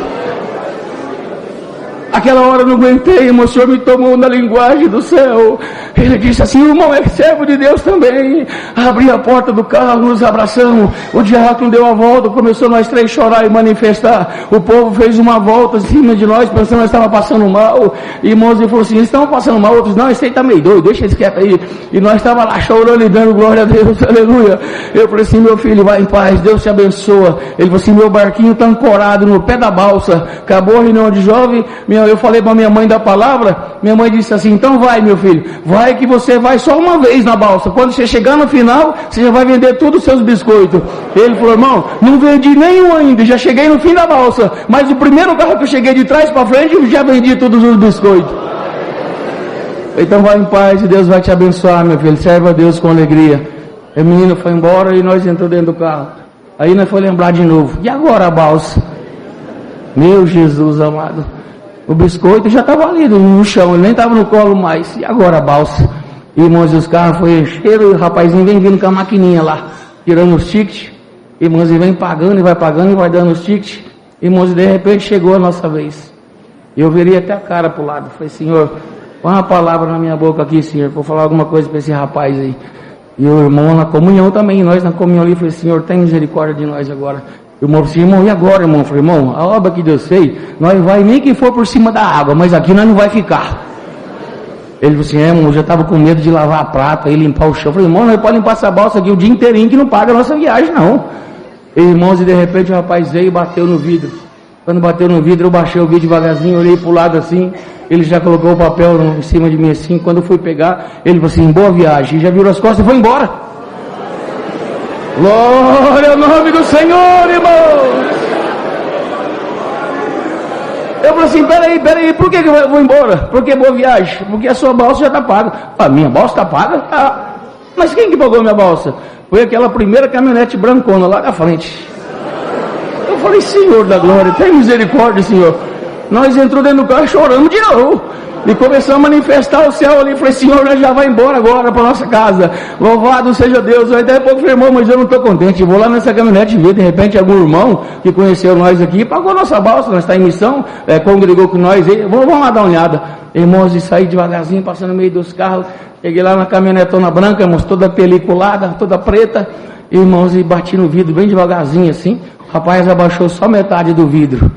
Aquela hora eu não aguentei, irmão, o Senhor me tomou na linguagem do céu. Ele disse assim, irmão, é servo de Deus também. Abri a porta do carro, nos abraçamos. O diácono deu a volta, começou nós três a chorar e manifestar. O povo fez uma volta em cima de nós, pensando que nós estávamos passando mal. Irmãos, ele falou assim, eles estão passando mal. Outros, não, esse aí está meio doido, deixa eles quietos aí. E nós estávamos lá chorando e dando glória a Deus, aleluia. Eu falei assim, meu filho, vai em paz, Deus te abençoa. Ele falou assim, meu barquinho está ancorado no pé da balsa. Acabou a reunião de jovem, eu falei para minha mãe da palavra, minha mãe disse assim, então vai meu filho, vai que você vai só uma vez na balsa, quando você chegar no final, você já vai vender todos os seus biscoitos. Ele falou, irmão, não vendi nenhum ainda, já cheguei no fim da balsa, mas o primeiro carro que eu cheguei de trás para frente, eu já vendi todos os biscoitos. Então vai em paz e Deus vai te abençoar, meu filho, serve a Deus com alegria. O menino foi embora e nós entramos dentro do carro, aí nós foi lembrar de novo, e agora a balsa? Meu Jesus amado, o biscoito já estava ali no chão, ele nem estava no colo mais. E agora a balsa? Irmãos, os carros foi encheram e o rapazinho vem vindo com a maquininha lá, tirando os tickets. Irmãos, ele vem pagando e vai dando os tickets. Irmãos, e de repente chegou a nossa vez. Eu virei até a cara para o lado. Falei, Senhor, põe uma palavra na minha boca aqui, Senhor, para falar alguma coisa para esse rapaz aí. E o irmão na comunhão também, nós na comunhão ali, falei, Senhor, tem misericórdia de nós agora. O irmão disse, irmão, e agora, irmão? Eu falei, irmão, a obra que Deus fez, nós vai nem que for por cima da água, mas aqui nós não vai ficar. Ele falou assim, irmão, eu já estava com medo de lavar a prata e limpar o chão. Eu falei, irmão, nós podemos limpar essa balsa aqui o dia inteirinho que não paga a nossa viagem, não. E, irmãos, e de repente o rapaz veio e bateu no vidro. Quando bateu no vidro, eu baixei o vidro devagarzinho, olhei pro lado assim, ele já colocou o papel em cima de mim assim. Quando eu fui pegar, ele falou assim, boa viagem. E já virou as costas e foi embora. Glória ao nome do Senhor, irmãos. Eu falei assim, peraí, por que eu vou embora? Porque boa viagem, porque a sua balsa já está paga. A minha balsa está paga? Tá. Mas quem que pagou a minha balsa? Foi aquela primeira caminhonete brancona lá na frente. Eu falei, Senhor da glória, tem misericórdia, Senhor. Nós entramos dentro do carro chorando de novo. E começamos a manifestar o céu ali. Falei, Senhor, nós já vai embora agora para nossa casa. Louvado seja Deus. Aí daí a pouco falei, irmão, mas eu não estou contente. Vou lá nessa caminhonete ver, de repente, algum irmão que conheceu nós aqui, pagou nossa balsa, nós está em missão, congregou com nós. Vamos lá dar uma olhada. Irmãos, e saí devagarzinho, passando no meio dos carros. Cheguei lá na caminhonetona branca, irmãos, toda peliculada, toda preta. Irmãos, e bati no vidro bem devagarzinho assim. O rapaz abaixou só metade do vidro.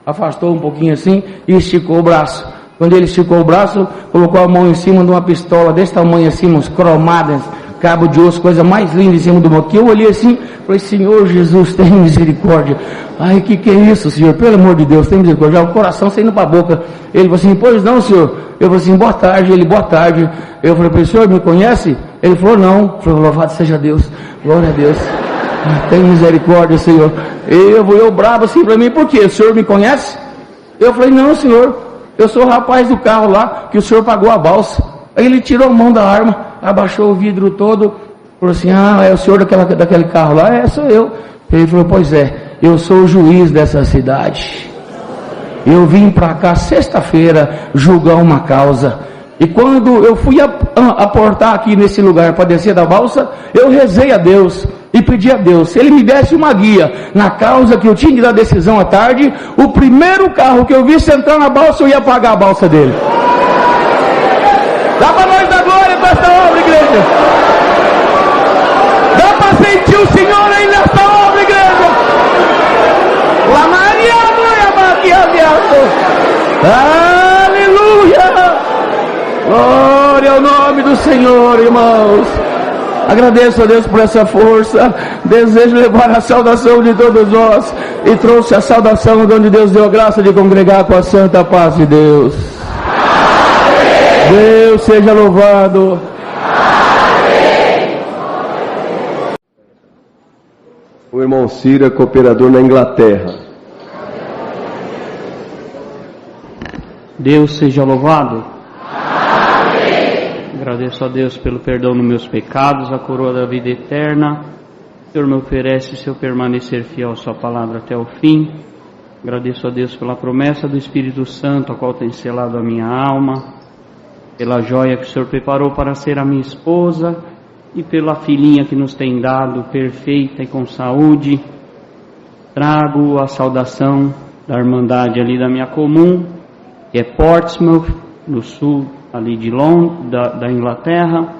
Afastou um pouquinho assim e esticou o braço. Quando ele esticou o braço, colocou a mão em cima de uma pistola desse tamanho assim, uns cromadas, cabo de osso, coisa mais linda em cima do banco. Eu olhei assim, falei, Senhor Jesus, tem misericórdia. Ai, que é isso, Senhor? Pelo amor de Deus, tem misericórdia. Já o coração saindo para a boca. Ele falou assim, pois não, Senhor. Eu falei assim, boa tarde. Ele, boa tarde. Eu falei, Senhor, me conhece? Ele falou, não. Eu falei, louvado seja Deus. Glória a Deus. Tem misericórdia, Senhor. Eu bravo assim para mim, por quê? O Senhor me conhece? Eu falei, não, Senhor. Eu sou o rapaz do carro lá, que o senhor pagou a balsa. Aí ele tirou a mão da arma, abaixou o vidro todo, falou assim, é o senhor daquele carro lá? É, sou eu. Ele falou, pois é, eu sou o juiz dessa cidade. Eu vim para cá sexta-feira julgar uma causa. E quando eu fui aportar aqui nesse lugar para descer da balsa, eu rezei a Deus e pedi a Deus, se Ele me desse uma guia na causa que eu tinha que dar decisão à tarde, o primeiro carro que eu visse entrar na balsa, eu ia pagar a balsa dele. Dá para nós dar glória para esta obra, igreja. Dá para sentir o Senhor aí nesta obra, igreja. La Maria, aleluia. Glória ao nome do Senhor, irmãos. Agradeço a Deus por essa força. Desejo levar a saudação de todos nós. E trouxe a saudação de onde Deus deu a graça de congregar com a santa paz de Deus. Amém. Deus seja louvado. Amém. O irmão Ciro é cooperador na Inglaterra. Deus seja louvado. Amém. Agradeço a Deus pelo perdão dos meus pecados, a coroa da vida eterna. O Senhor me oferece se eu permanecer fiel à sua palavra até o fim. Agradeço a Deus pela promessa do Espírito Santo, a qual tem selado a minha alma, pela joia que o Senhor preparou para ser a minha esposa e pela filhinha que nos tem dado, perfeita e com saúde. Trago a saudação da Irmandade ali da minha comum, que é Portsmouth, no sul ali de Londres, da Inglaterra,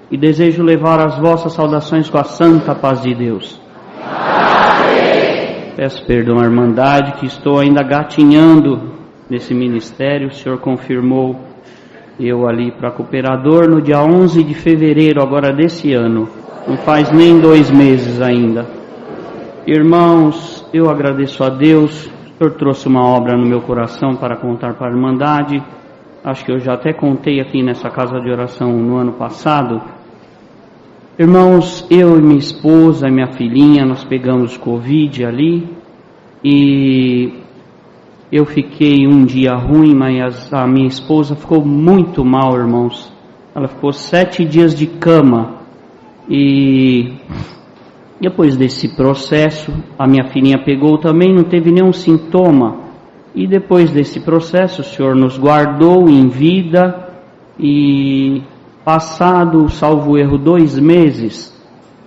e desejo levar as vossas saudações com a santa paz de Deus. Amém. Peço perdão à Irmandade, que estou ainda gatinhando nesse ministério. O Senhor confirmou eu ali para cooperador no dia 11 de fevereiro agora desse ano, não faz nem 2 meses ainda. Irmãos, eu agradeço a Deus. O Senhor trouxe uma obra no meu coração para contar para a Irmandade. Acho que eu já até contei aqui nessa casa de oração no ano passado. Irmãos, eu e minha esposa e minha filhinha, nós pegamos Covid ali e eu fiquei um dia ruim, mas a minha esposa ficou muito mal, irmãos. Ela ficou 7 dias de cama. E depois desse processo, a minha filhinha pegou também, não teve nenhum sintoma. E depois desse processo, o Senhor nos guardou em vida. E passado, salvo erro, 2 meses,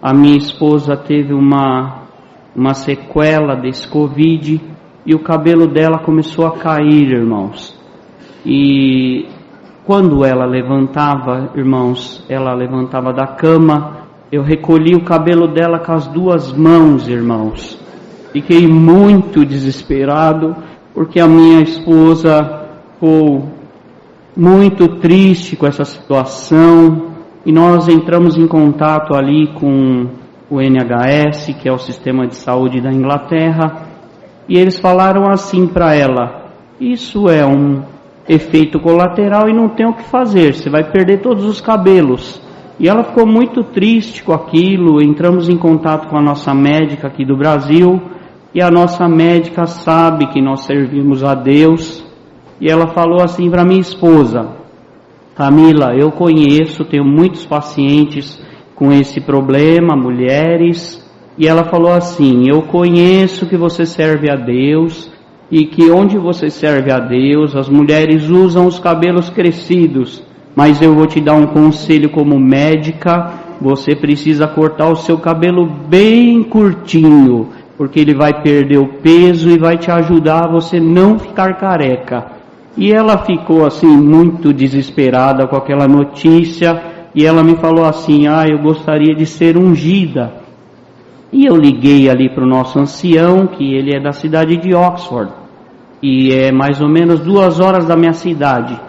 a minha esposa teve uma sequela desse Covid. E o cabelo dela começou a cair, irmãos. E quando ela levantava, irmãos, ela levantava da cama, eu recolhi o cabelo dela com as 2 mãos, irmãos. Fiquei muito desesperado, porque a minha esposa ficou muito triste com essa situação. E nós entramos em contato ali com o NHS, que é o Sistema de Saúde da Inglaterra. E eles falaram assim para ela: isso é um efeito colateral e não tem o que fazer, você vai perder todos os cabelos. E ela ficou muito triste com aquilo. Entramos em contato com a nossa médica aqui do Brasil, e a nossa médica sabe que nós servimos a Deus. E ela falou assim para minha esposa: Camila, eu conheço, tenho muitos pacientes com esse problema, mulheres. E ela falou assim: eu conheço que você serve a Deus e que onde você serve a Deus, as mulheres usam os cabelos crescidos, mas eu vou te dar um conselho como médica: você precisa cortar o seu cabelo bem curtinho, porque ele vai perder o peso e vai te ajudar a você não ficar careca. E ela ficou assim muito desesperada com aquela notícia, e ela me falou assim: eu gostaria de ser ungida. E eu liguei ali para o nosso ancião, que ele é da cidade de Oxford, e é mais ou menos 2 horas da minha cidade.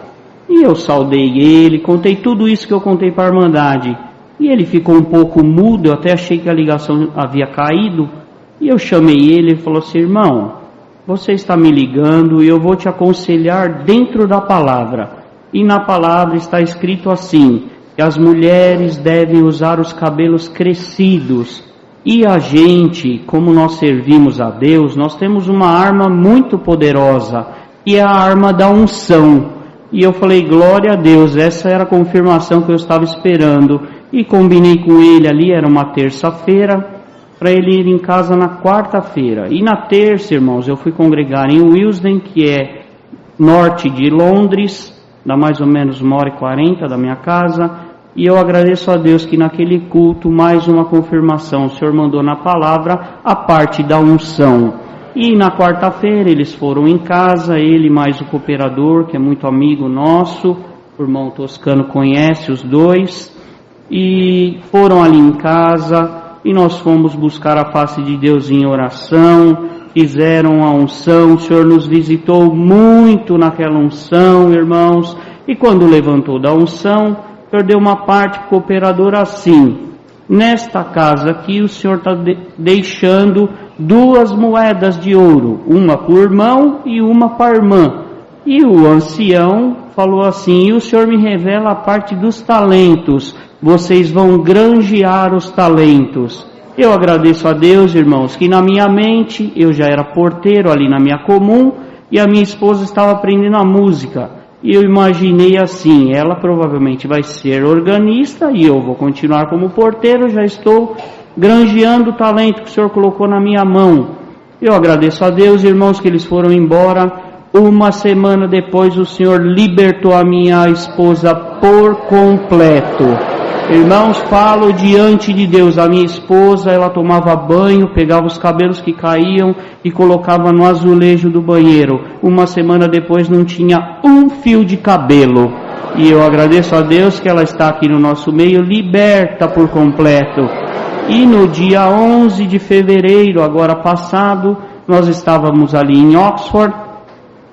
E eu saudei ele, contei tudo isso que eu contei para a Irmandade. E ele ficou um pouco mudo, eu até achei que a ligação havia caído. E eu chamei ele, ele falou assim: irmão, você está me ligando e eu vou te aconselhar dentro da palavra. E na palavra está escrito assim, que as mulheres devem usar os cabelos crescidos. E a gente, como nós servimos a Deus, nós temos uma arma muito poderosa, e é a arma da unção. E eu falei: glória a Deus, essa era a confirmação que eu estava esperando. E combinei com ele ali, era uma terça-feira, para ele ir em casa na quarta-feira. E na terça, irmãos, eu fui congregar em Willesden, que é norte de Londres, dá mais ou menos 1h40 da minha casa. E eu agradeço a Deus que naquele culto, mais uma confirmação, o Senhor mandou na palavra a parte da unção. E na quarta-feira eles foram em casa, ele mais o cooperador, que é muito amigo nosso, o irmão Toscano conhece os dois, e foram ali em casa, e nós fomos buscar a face de Deus em oração, fizeram a unção. O Senhor nos visitou muito naquela unção, irmãos, e quando levantou da unção, deu uma parte para o cooperador assim: nesta casa aqui o Senhor está deixando 2 moedas de ouro, uma para o irmão e uma para a irmã. E o ancião falou assim: e o Senhor me revela a parte dos talentos, vocês vão granjear os talentos. Eu agradeço a Deus, irmãos, que na minha mente, eu já era porteiro ali na minha comum, e a minha esposa estava aprendendo a música. E eu imaginei assim, ela provavelmente vai ser organista, e eu vou continuar como porteiro, já estou granjeando o talento que o Senhor colocou na minha mão. Eu agradeço a Deus, irmãos, que eles foram embora. Uma semana depois, o Senhor libertou a minha esposa por completo. Irmãos, falo diante de Deus, a minha esposa, ela tomava banho, pegava os cabelos que caíam e colocava no azulejo do banheiro. Uma semana depois não tinha um fio de cabelo. E eu agradeço a Deus que ela está aqui no nosso meio, liberta por completo. E no dia 11 de fevereiro, agora passado, nós estávamos ali em Oxford.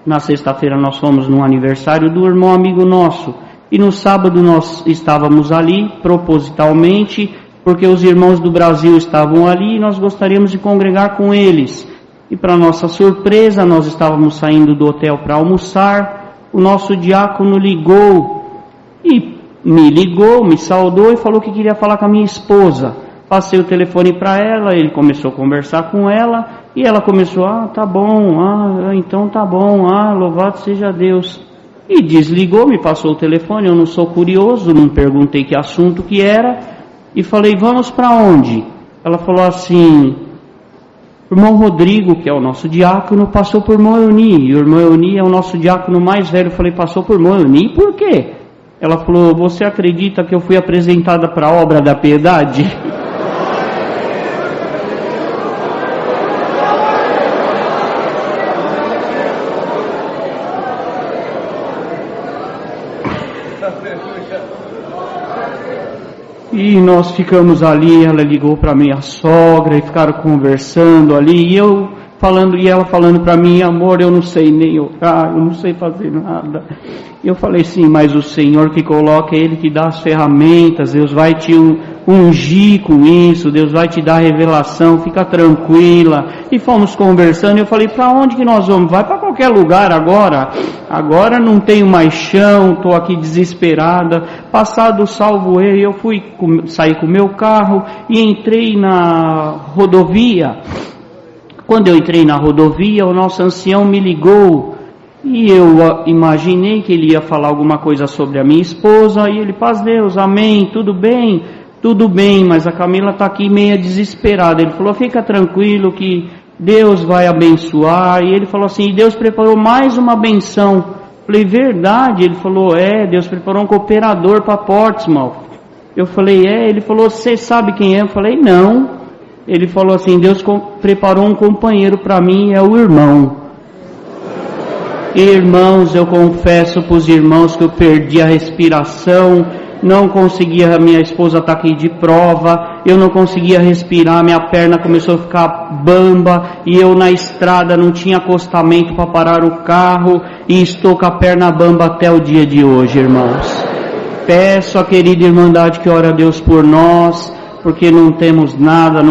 Na sexta-feira nós fomos no aniversário do irmão amigo nosso. E no sábado nós estávamos ali, propositalmente, porque os irmãos do Brasil estavam ali e nós gostaríamos de congregar com eles. E para nossa surpresa, nós estávamos saindo do hotel para almoçar, o nosso diácono ligou, e me saudou e falou que queria falar com a minha esposa. Passei o telefone para ela, ele começou a conversar com ela, e ela começou, tá bom, então tá bom, louvado seja Deus. E desligou, me passou o telefone, eu não sou curioso, não perguntei que assunto que era, e falei, vamos para onde? Ela falou assim, o irmão Rodrigo, que é o nosso diácono, passou por irmão Euni, e o irmão Euni é o nosso diácono mais velho. Eu falei, passou por irmão Euni, por quê? Ela falou, você acredita que eu fui apresentada para a obra da piedade? E nós ficamos ali, ela ligou para minha sogra e ficaram conversando ali, e eu falando, e ela falando para mim, amor, eu não sei nem orar, eu não sei fazer nada. Eu falei, sim, mas o Senhor que coloca, Ele que dá as ferramentas, Deus vai te ungir com isso, Deus vai te dar revelação, fica tranquila. E fomos conversando, e eu falei, para onde que nós vamos? Vai para qualquer lugar agora não tenho mais chão, estou aqui desesperada. Passado o salvo eu saí com o meu carro e entrei na rodovia. Quando eu entrei na rodovia, o nosso ancião me ligou, e eu imaginei que ele ia falar alguma coisa sobre a minha esposa, e ele, paz Deus, amém, tudo bem, mas a Camila está aqui meio desesperada. Ele falou, fica tranquilo que Deus vai abençoar. E ele falou assim, Deus preparou mais uma benção. Falei, verdade? Ele falou, Deus preparou um cooperador para Portsmouth. Eu falei, ele falou, você sabe quem é? Eu falei, não. Ele falou assim, Deus preparou um companheiro para mim, é o irmão. Irmãos, eu confesso para os irmãos que eu perdi a respiração, não conseguia, minha esposa está aqui de prova, eu não conseguia respirar, minha perna começou a ficar bamba, e eu na estrada não tinha acostamento para parar o carro, e estou com a perna bamba até o dia de hoje, irmãos. Peço à querida Irmandade que ore a Deus por nós, porque não temos nada,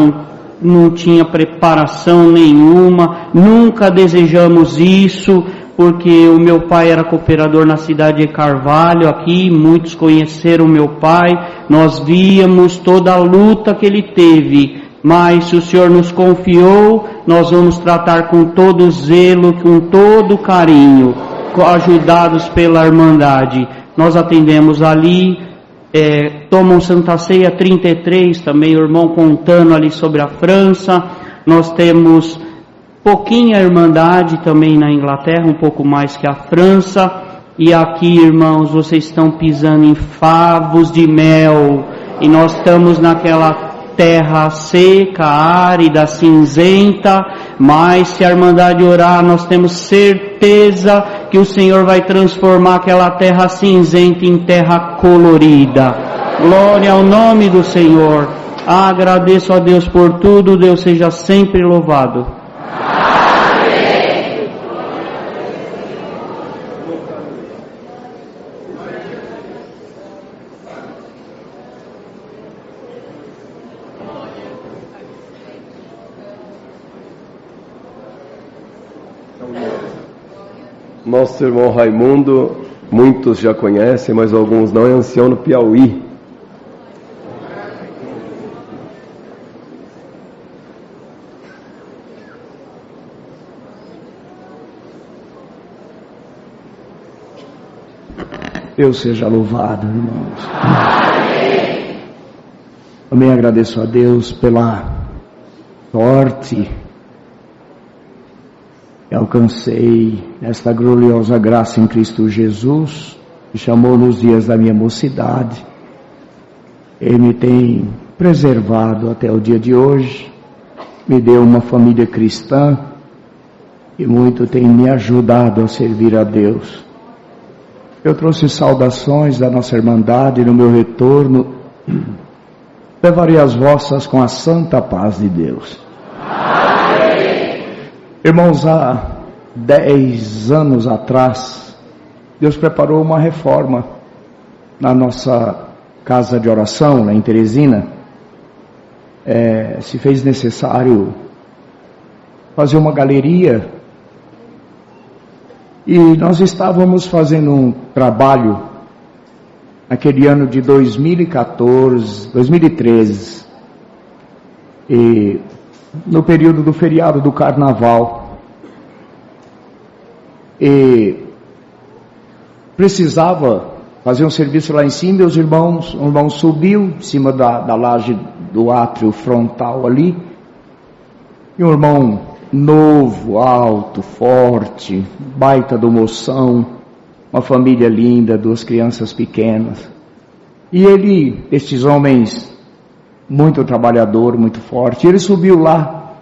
não tinha preparação nenhuma, nunca desejamos isso, porque o meu pai era cooperador na cidade de Carvalho, aqui, muitos conheceram o meu pai, nós víamos toda a luta que ele teve, mas se o Senhor nos confiou, nós vamos tratar com todo zelo, com todo carinho, ajudados pela Irmandade. Nós atendemos ali, tomam Santa Ceia 33, também o irmão contando ali sobre a França. Nós temos pouquinha Irmandade também na Inglaterra, um pouco mais que a França. E aqui, irmãos, vocês estão pisando em favos de mel, e nós estamos naquela terra seca, árida, cinzenta, mas se a Irmandade orar, nós temos certeza que o Senhor vai transformar aquela terra cinzenta em terra colorida. Glória ao nome do Senhor. Agradeço a Deus por tudo, Deus seja sempre louvado. Nosso irmão Raimundo, muitos já conhecem, mas alguns não, é ancião no Piauí. Deus seja louvado, irmãos. Também agradeço a Deus pela sorte que alcancei esta gloriosa graça em Cristo Jesus, que chamou nos dias da minha mocidade. Ele me tem preservado até o dia de hoje, me deu uma família cristã e muito tem me ajudado a servir a Deus. Eu trouxe saudações da nossa irmandade no meu retorno. Levarei as vossas com a santa paz de Deus. Amém. Irmãos, há 10 anos atrás, Deus preparou uma reforma na nossa casa de oração, lá em Teresina. Se fez necessário fazer uma galeria e nós estávamos fazendo um trabalho naquele ano de 2013, e no período do feriado do Carnaval, e precisava fazer um serviço lá em cima. Um irmão subiu em cima da laje do átrio frontal ali, e um irmão novo, alto, forte, baita do moção, uma família linda, 2 crianças pequenas. E estes homens, muito trabalhador, muito forte, ele subiu lá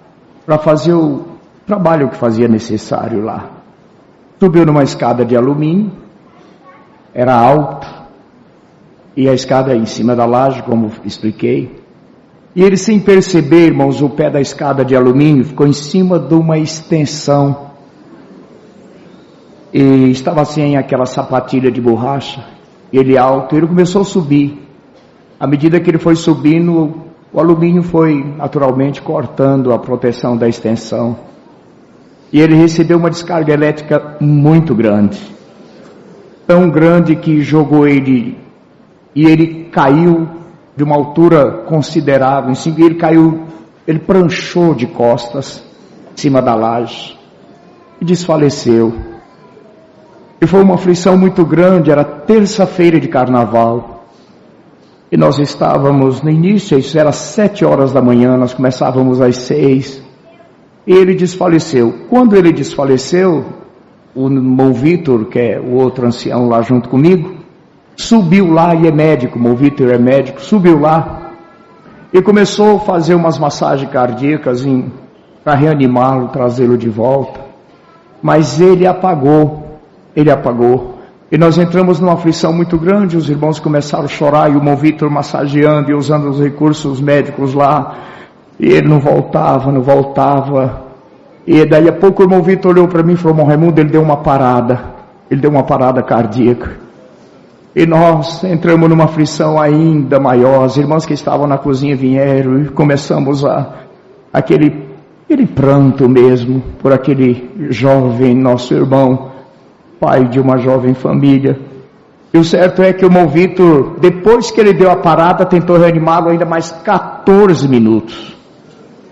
para fazer o trabalho que fazia necessário lá. Subiu numa escada de alumínio, era alto, e a escada em cima da laje, como expliquei. E ele, sem perceber, irmãos, o pé da escada de alumínio ficou em cima de uma extensão. E estava assim, aquela sapatilha de borracha. Ele alto, ele começou a subir. À medida que ele foi subindo, o alumínio foi naturalmente cortando a proteção da extensão. E ele recebeu uma descarga elétrica muito grande. Tão grande que jogou ele, e ele caiu de uma altura considerável. E ele caiu, ele pranchou de costas em cima da laje e desfaleceu. E foi uma aflição muito grande. Era terça-feira de Carnaval. E nós estávamos no início, isso era 7 horas da manhã, nós começávamos às 6. E ele desfaleceu. Quando ele desfaleceu, o irmão Vitor, que é o outro ancião lá junto comigo, subiu lá, e é médico, o irmão Vitor é médico, subiu lá e começou a fazer umas massagens cardíacas para reanimá-lo, trazê-lo de volta. Mas ele apagou. E nós entramos numa aflição muito grande. Os irmãos começaram a chorar, e o irmão Vitor massageando e usando os recursos médicos lá, e ele não voltava. E daí a pouco o irmão Vitor olhou para mim e falou: irmão Raimundo, ele deu uma parada cardíaca. E nós entramos numa aflição ainda maior. As irmãs que estavam na cozinha vieram, e começamos aquele pranto mesmo por aquele jovem, nosso irmão, pai de uma jovem família. E o certo é que o irmão Vitor, depois que ele deu a parada, tentou reanimá-lo ainda mais 14 minutos.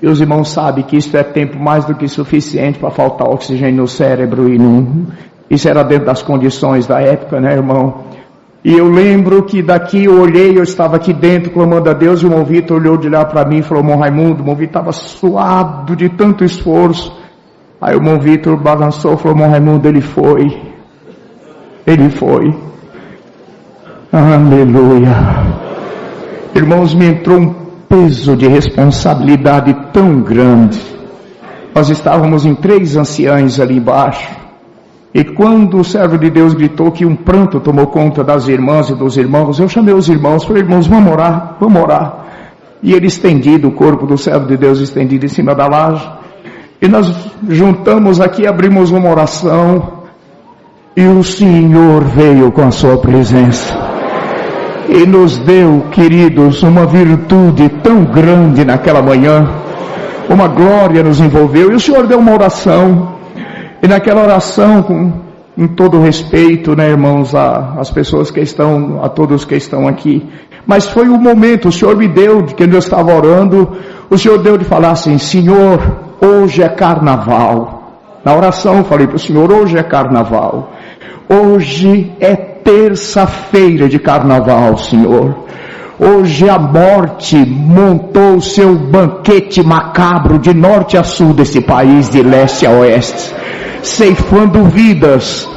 E os irmãos sabem que isso é tempo mais do que suficiente para faltar oxigênio no cérebro, e isso era dentro das condições da época, né, irmão? E eu lembro que daqui eu olhei, eu estava aqui dentro clamando a Deus, e o irmão Vitor olhou de lá para mim e falou: irmão Raimundo, o irmão Vitor estava suado de tanto esforço. Aí o irmão Vitor balançou e falou: irmão Raimundo, ele foi. Aleluia. Irmãos, me entrou um peso de responsabilidade tão grande. Nós estávamos em 3 anciães ali embaixo, e quando o servo de Deus gritou que um pranto tomou conta das irmãs e dos irmãos, eu chamei os irmãos, falei: irmãos, vamos orar. E ele estendido, o corpo do servo de Deus estendido em cima da laje, e nós juntamos aqui, abrimos uma oração, e o Senhor veio com a sua presença e nos deu, queridos, uma virtude tão grande naquela manhã. Uma glória nos envolveu, e o Senhor deu uma oração. E naquela oração, com todo respeito, né, irmãos, às pessoas que estão, a todos que estão aqui, mas foi o momento, o Senhor me deu, de que eu estava orando, o Senhor deu de falar assim: Senhor, hoje é Carnaval. Na oração eu falei para o Senhor: hoje é Carnaval, hoje é terça-feira de carnaval, Senhor. Hoje a morte montou o seu banquete macabro de norte a sul desse país, de leste a oeste, ceifando vidas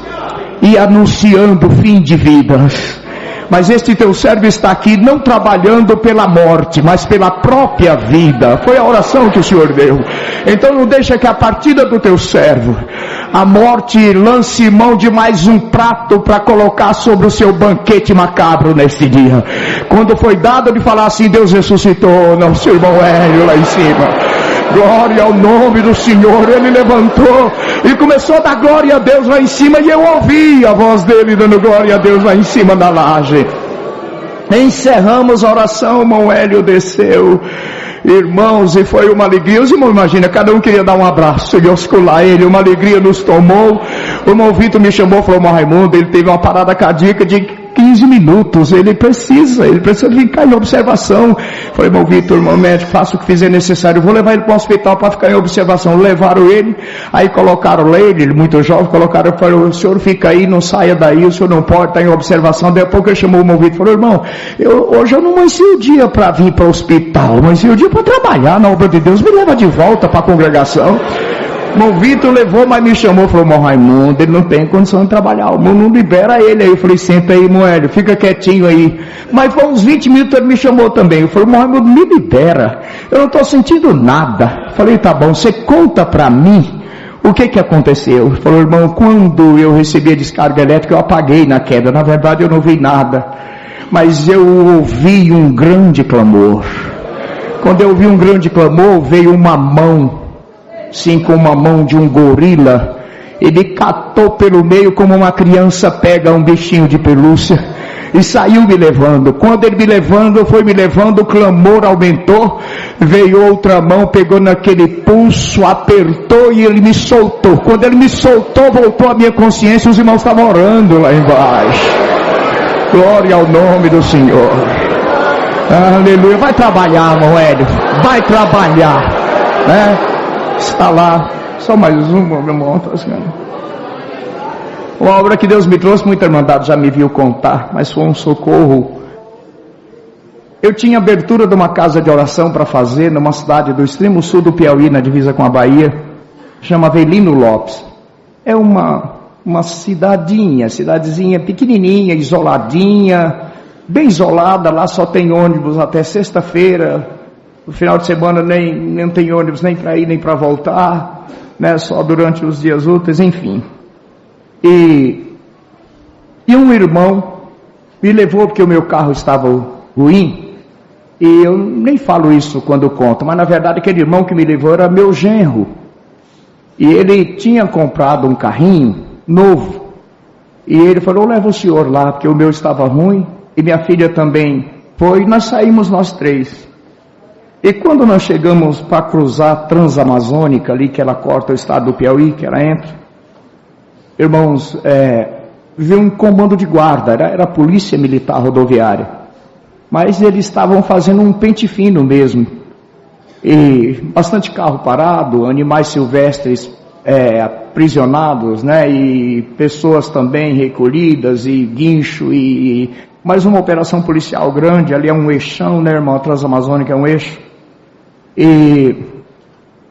e anunciando o fim de vidas. Mas este teu servo está aqui não trabalhando pela morte, mas pela própria vida. Foi a oração que o Senhor deu. Então não deixa que a partida do teu servo, a morte lance mão de mais um prato para colocar sobre o seu banquete macabro neste dia. Quando foi dado ele falar assim, Deus ressuscitou, não, seu irmão Hélio lá em cima. Glória ao nome do Senhor. Ele levantou e começou a dar glória a Deus lá em cima, e eu ouvi a voz dele dando glória a Deus lá em cima da laje. Encerramos a oração, o irmão Hélio desceu, irmãos, e foi uma alegria. Os irmãos, imagina, cada um queria dar um abraço e oscular ele, uma alegria nos tomou. O irmão Vitor me chamou, falou, irmão Raimundo, ele teve uma parada cardíaca de 15 minutos, ele precisa ficar em observação. Falei, irmão Vitor, irmão médico, faça o que fizer necessário, vou levar ele para o hospital para ficar em observação. Levaram ele, aí colocaram ele muito jovem, colocaram, falou, o senhor fica aí, não saia daí, o senhor não pode estar em observação. Daí a pouco ele chamou o irmão Vitor, falou, irmão, hoje eu não amanheci o dia para vir para o hospital, amanheci o dia para trabalhar na obra de Deus, me leva de volta para a congregação. O irmão Vitor levou, mas me chamou, falou, irmão Raimundo, ele não tem condição de trabalhar, o irmão não libera ele. Aí eu falei, senta aí, irmão Hélio, fica quietinho aí. Mas foi uns 20 minutos ele me chamou também. Eu falei, irmão Raimundo, me libera, eu não estou sentindo nada. Eu falei, tá bom, você conta para mim o que aconteceu. Ele falou, irmão, quando eu recebi a descarga elétrica eu apaguei na queda, na verdade eu não vi nada, mas eu ouvi um grande clamor. Quando eu ouvi um grande clamor, veio uma mão, sim, com uma mão de um gorila, ele catou pelo meio como uma criança pega um bichinho de pelúcia e saiu me levando. Quando ele me levando, foi me levando, o clamor aumentou, veio outra mão, pegou naquele pulso, apertou e ele me soltou. Quando ele me soltou, voltou a minha consciência, os irmãos estavam orando lá embaixo. Glória ao nome do Senhor. Aleluia. Vai trabalhar, irmão Hélio, vai trabalhar, né? Está lá, só mais uma, meu irmão, uma obra que Deus me trouxe, muita irmandade já me viu contar, mas foi um socorro. Eu tinha abertura de uma casa de oração para fazer numa cidade do extremo sul do Piauí, na divisa com a Bahia, chama Avelino Lopes. É uma cidadezinha pequenininha, isoladinha, bem isolada, lá só tem ônibus até sexta-feira. No final de semana nem tem ônibus nem para ir nem para voltar, né? Só durante os dias úteis, enfim. E um irmão me levou porque o meu carro estava ruim, e eu nem falo isso quando conto, mas na verdade aquele irmão que me levou era meu genro, e ele tinha comprado um carrinho novo, e ele falou, leva o senhor lá, porque o meu estava ruim, e minha filha também foi, e nós saímos nós três. E quando nós chegamos para cruzar a Transamazônica ali, que ela corta o estado do Piauí, que ela entra, irmãos, viu um comando de guarda, era a polícia militar rodoviária, mas eles estavam fazendo um pente fino mesmo, e bastante carro parado, animais silvestres aprisionados, né, e pessoas também recolhidas, e guincho, e mais uma operação policial grande. Ali é um eixão, né, irmão, a Transamazônica é um eixo. E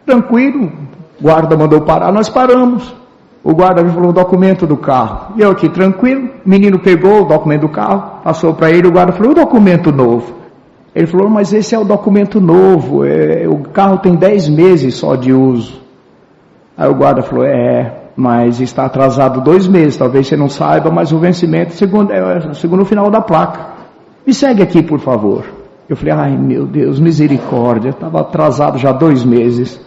tranquilo, o guarda mandou parar, nós paramos. O guarda me falou o documento do carro. E eu aqui tranquilo, o menino pegou o documento do carro, passou para ele, o guarda falou, o documento novo. Ele falou, mas esse é o documento novo, o carro tem 10 meses só de uso. Aí o guarda falou, mas está atrasado 2 meses, talvez você não saiba, mas o vencimento segundo o final da placa. Me segue aqui, por favor. Eu falei, ai meu Deus, misericórdia, estava atrasado já 2 meses.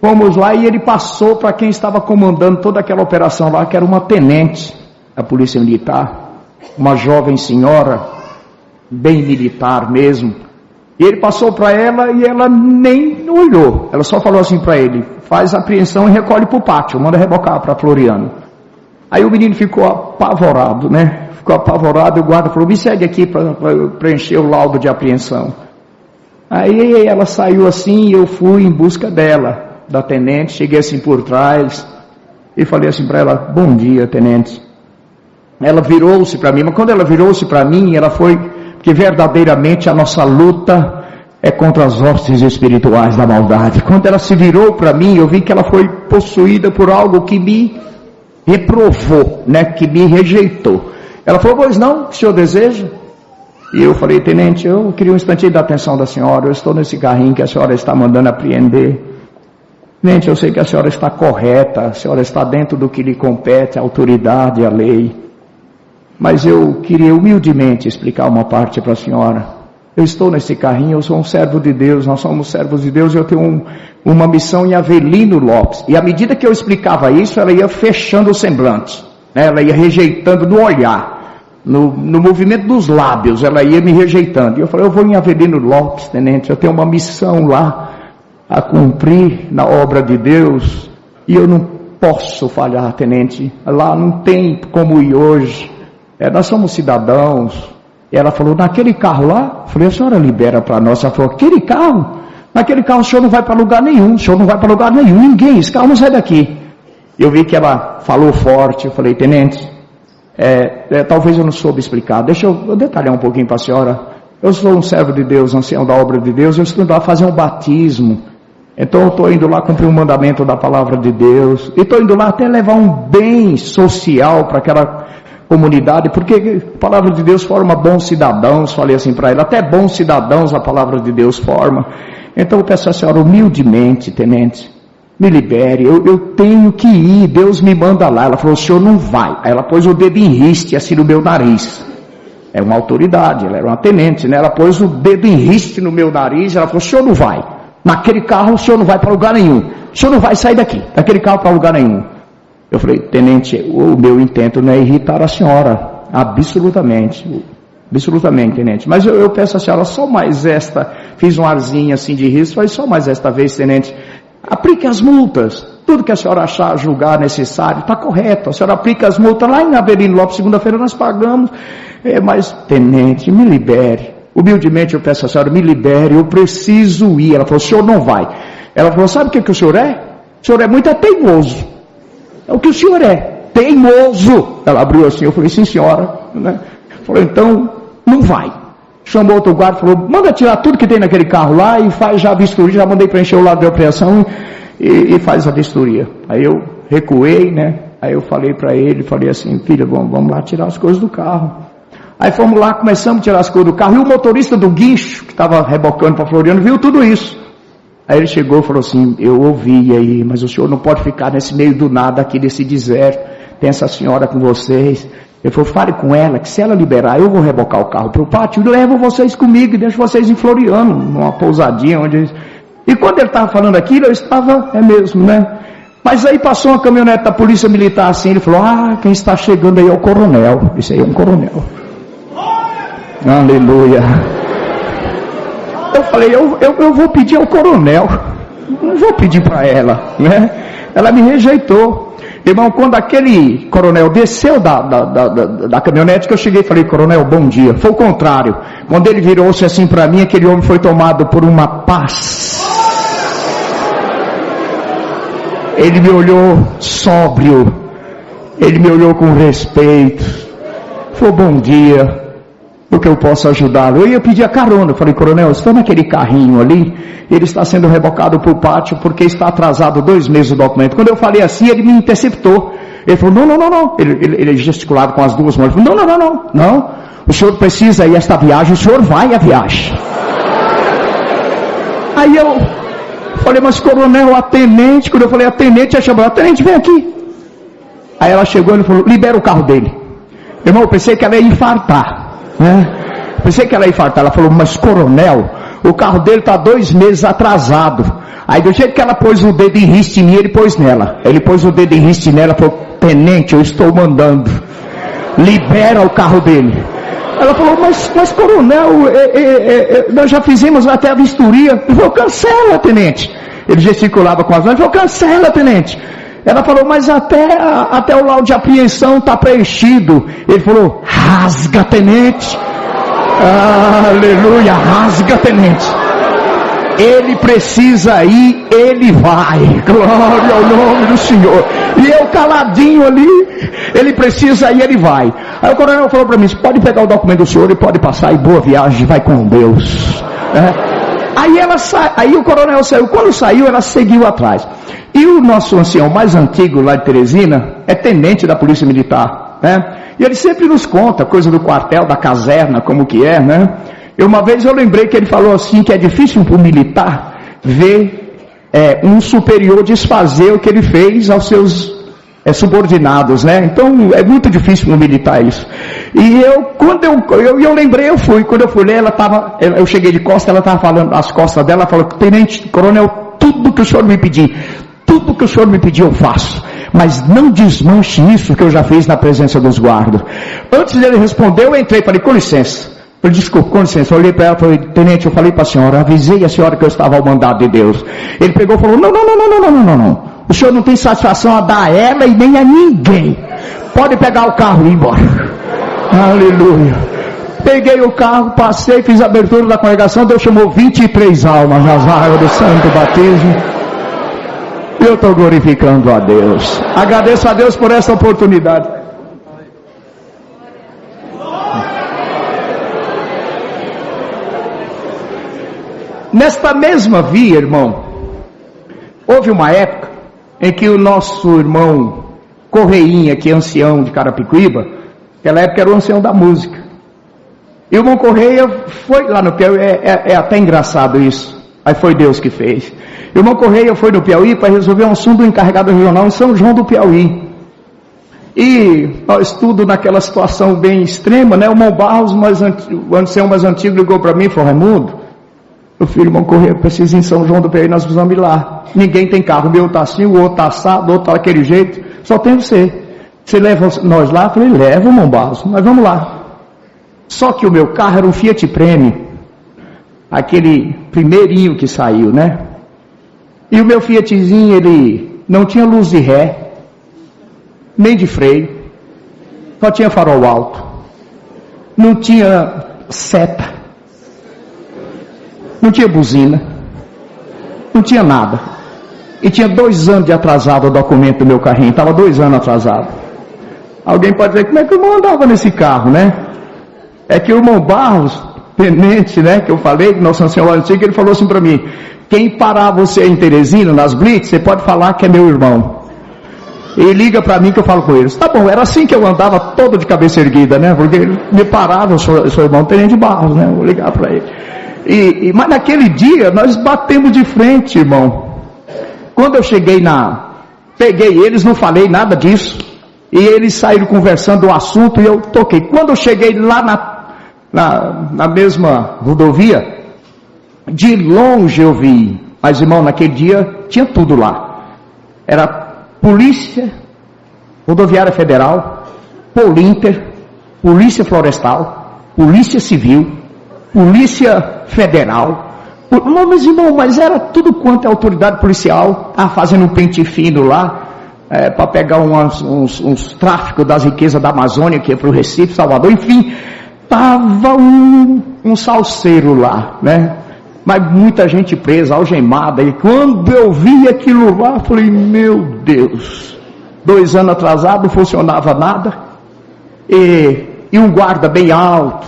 Fomos lá e ele passou para quem estava comandando toda aquela operação lá, que era uma tenente da polícia militar, uma jovem senhora, bem militar mesmo. E ele passou para ela e ela nem olhou, ela só falou assim para ele, faz apreensão e recolhe para o pátio, manda rebocar para Floriano. Aí o menino ficou apavorado, né? Ficou apavorado, e o guarda falou, me segue aqui para preencher o laudo de apreensão. Aí ela saiu assim, e eu fui em busca dela, da tenente, cheguei assim por trás, e falei assim para ela, bom dia, tenente. ela virou-se para mim, mas quando ela virou-se para mim, ela foi, porque verdadeiramente a nossa luta é contra as hostes espirituais da maldade. Quando ela se virou para mim, eu vi que ela foi possuída por algo que me reprovou, né, que me rejeitou. Ela falou, pois não, o senhor deseja? E eu falei, tenente, eu queria um instantinho da atenção da senhora, eu estou nesse carrinho que a senhora está mandando apreender. Tenente, eu sei que a senhora está correta, a senhora está dentro do que lhe compete, a autoridade, a lei. Mas eu queria humildemente explicar uma parte para a senhora. Eu estou nesse carrinho, eu sou um servo de Deus, nós somos servos de Deus, eu tenho uma missão em Avelino Lopes. E à medida que eu explicava isso, ela ia fechando o semblante, né? Ela ia rejeitando no olhar, no movimento dos lábios, ela ia me rejeitando. E eu falei, eu vou em Avelino Lopes, tenente, eu tenho uma missão lá a cumprir na obra de Deus, e eu não posso falhar, tenente, lá não tem como ir hoje, nós somos cidadãos. E ela falou, naquele carro lá, eu falei, a senhora libera para nós. Ela falou, aquele carro? Naquele carro o senhor não vai para lugar nenhum, o senhor não vai para lugar nenhum, ninguém, esse carro não sai daqui. Eu vi que ela falou forte, eu falei, tenente, talvez eu não soube explicar, deixa eu detalhar um pouquinho para a senhora. Eu sou um servo de Deus, ancião da obra de Deus, eu estou indo lá fazer um batismo, então eu estou indo lá cumprir um mandamento da palavra de Deus, e estou indo lá até levar um bem social para aquela comunidade, porque a palavra de Deus forma bons cidadãos, falei assim para ela, até bons cidadãos a palavra de Deus forma. Então eu peço a senhora humildemente, tenente, me libere, eu tenho que ir, Deus me manda lá. Ela falou, o senhor não vai. Aí ela pôs o dedo em riste assim no meu nariz, é uma autoridade, ela era uma tenente, né? Ela pôs o dedo em riste no meu nariz, ela falou, o senhor não vai, naquele carro o senhor não vai para lugar nenhum, o senhor não vai sair daqui, daquele carro para lugar nenhum. Eu falei, tenente, o meu intento não é irritar a senhora, absolutamente, tenente, mas eu peço a senhora só mais esta, fiz um arzinho assim de risco, falei, só mais esta vez, tenente, aplique as multas, tudo que a senhora achar, julgar necessário, está correto, a senhora aplica as multas, lá em Avelino Lopes, segunda-feira nós pagamos, mas tenente, me libere, humildemente eu peço a senhora, me libere, eu preciso ir. Ela falou, o senhor não vai. Ela falou, sabe o que o senhor é? O senhor é muito teimoso. É o que o senhor é, teimoso. Ela abriu assim, eu falei, sim senhora, né? Falou, então, não vai. Chamou outro guarda, falou, manda tirar tudo que tem naquele carro lá e faz já a vistoria, já mandei preencher o lado de apreensão e faz a vistoria. Aí eu recuei, né? Aí eu falei para ele, falei assim, filha, vamos lá tirar as coisas do carro. Aí fomos lá, começamos a tirar as coisas do carro, e o motorista do guincho, que estava rebocando para Floriano, viu tudo isso. Aí ele chegou e falou assim, eu ouvi aí, mas o senhor não pode ficar nesse meio do nada aqui, desse deserto, tem essa senhora com vocês. Ele falou, fale com ela, que se ela liberar, eu vou rebocar o carro para o pátio, e levo vocês comigo, e deixo vocês em Floriano, numa pousadinha, onde... E quando ele estava falando aquilo, eu estava, mesmo, né? Mas aí passou uma caminhonete da polícia militar assim, ele falou, quem está chegando aí é o coronel, esse aí é um coronel. Aleluia. Eu falei, eu vou pedir ao coronel, não vou pedir para ela, né? Ela me rejeitou. Irmão, quando aquele coronel desceu da caminhonete, que eu cheguei e falei, coronel, bom dia. Foi o contrário. Quando ele virou-se assim para mim, aquele homem foi tomado por uma paz. Ele me olhou sóbrio, ele me olhou com respeito. Falou, bom dia. O que eu posso ajudá-lo? Eu ia pedir a carona. Eu falei, coronel, estou naquele carrinho ali, ele está sendo rebocado para o pátio porque está atrasado 2 meses o documento. Quando eu falei assim, ele me interceptou. Ele falou, não. Ele gesticulava com as duas mãos. Ele falou, não. O senhor precisa ir a esta viagem, o senhor vai à viagem. Aí eu falei, mas coronel, a tenente, quando eu falei a tenente, ela chamou, a tenente, vem aqui. Aí ela chegou e ele falou, libera o carro dele. Irmão, eu pensei que ela ia infartar. Pensei que ela ia infartar. Ela falou, mas coronel, o carro dele está 2 meses atrasado. Aí do jeito que ela pôs o dedo em riste em mim, ele pôs nela. Ele pôs o dedo em riste nela e falou, tenente, eu estou mandando, libera o carro dele. Ela falou, mas coronel, nós já fizemos até a vistoria. Ele falou, cancela, tenente. Ele gesticulava com as mãos, ele falou, cancela, tenente. Ela falou, mas até o laudo de apreensão está preenchido. Ele falou, rasga, tenente. Aleluia, rasga, tenente. Ele precisa ir, ele vai. Glória ao nome do Senhor. E eu caladinho ali, ele precisa ir, ele vai. Aí o coronel falou para mim, pode pegar o documento do senhor e pode passar, e boa viagem, vai com Deus. Aí o coronel saiu, quando saiu ela seguiu atrás. E o nosso ancião mais antigo lá de Teresina é tenente da polícia militar, né? E ele sempre nos conta coisa do quartel, da caserna, como que é, né? Uma vez eu lembrei que ele falou assim, que é difícil para o militar ver um superior desfazer o que ele fez aos seus subordinados, né? Então é muito difícil para o militar isso. E quando eu lembrei, eu fui. Quando eu fui ler, eu cheguei de costas, ela estava falando as costas dela, ela falou, tenente, coronel, tudo que o senhor me pedir eu faço. Mas não desmanche isso que eu já fiz na presença dos guardas. Antes dele responder, eu entrei, falei, com licença. Eu falei, desculpa, com licença. Eu olhei para ela e falei, tenente, eu falei para a senhora, avisei a senhora que eu estava ao mandado de Deus. Ele pegou e falou, não. O senhor não tem satisfação a dar a ela e nem a ninguém. Pode pegar o carro e ir embora. Aleluia. Peguei o carro, passei, fiz a abertura da congregação, Deus chamou 23 almas nas águas do santo batismo. Eu estou glorificando a Deus. Agradeço a Deus por essa oportunidade. Nesta mesma via, irmão, houve uma época em que o nosso irmão Correinha, que é ancião de Carapicuíba, naquela época era o ancião da música. E o irmão Correia foi lá no Piauí, é até engraçado isso, aí foi Deus que fez. O irmão Correia foi no Piauí para resolver um assunto do encarregado regional em São João do Piauí. E nós tudo naquela situação bem extrema, né? O irmão Barros, o ancião mais antigo, ligou para mim e falou, Raimundo, meu filho, irmão Correia, precisa ir em São João do Piauí, nós precisamos ir lá. Ninguém tem carro, o meu está assim, o outro está assado, o outro está daquele jeito, só tem você. Você leva nós lá? Eu falei, leva, irmão Barros, nós vamos lá. Só que o meu carro era um Fiat Prêmio, aquele primeirinho que saiu, né? E o meu Fiatzinho, ele não tinha luz de ré, nem de freio, só tinha farol alto, não tinha seta, não tinha buzina, não tinha nada. E tinha 2 anos de atrasado o documento do meu carrinho, estava 2 anos atrasado. Alguém pode dizer, como é que o irmão andava nesse carro, né? É que o irmão Barros, tenente, né, que eu falei, nosso ancião antigo, ele falou assim para mim, quem parar você em Teresina, nas blitz, você pode falar que é meu irmão. E liga para mim que eu falo com eles. Tá bom, era assim que eu andava todo de cabeça erguida, né, porque ele me parava, eu sou irmão tenente Barros, né, vou ligar para ele. Mas naquele dia, nós batemos de frente, irmão. Quando eu cheguei peguei eles, não falei nada disso, e eles saíram conversando o assunto, e eu toquei. Quando eu cheguei lá na mesma rodovia, de longe eu vi, mas irmão, naquele dia tinha tudo lá. Era Polícia Rodoviária Federal, Polinter, Polícia Florestal, Polícia Civil, Polícia Federal. Mas irmão, mas era tudo quanto é autoridade policial, fazendo um pente fino lá, para pegar uns tráficos das riquezas da Amazônia, que é para o Recife, Salvador, enfim, estava um salseiro lá, né? Mas muita gente presa, algemada, e quando eu vi aquilo lá, falei, meu Deus, 2 anos atrasado, não funcionava nada, e um guarda bem alto,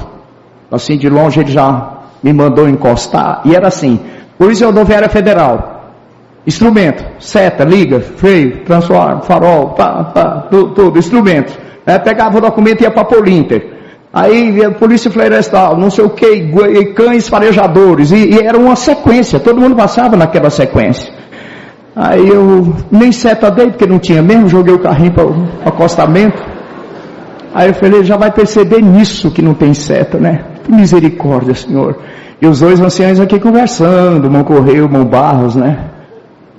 assim de longe ele já me mandou encostar, e era assim, Polícia Rodoviária Federal, instrumento, seta, liga, freio, transforma, farol, tudo, instrumento, pegava o documento e ia para Polinter, aí a Polícia Florestal, não sei o que, cães farejadores, e era uma sequência, todo mundo passava naquela sequência. Aí eu nem seta dei, porque não tinha mesmo, joguei o carrinho para o acostamento. Aí eu falei, já vai perceber nisso que não tem seta, né? Que misericórdia, Senhor. E os 2 anciãos aqui conversando, o irmão Correia, o irmão Barros, né?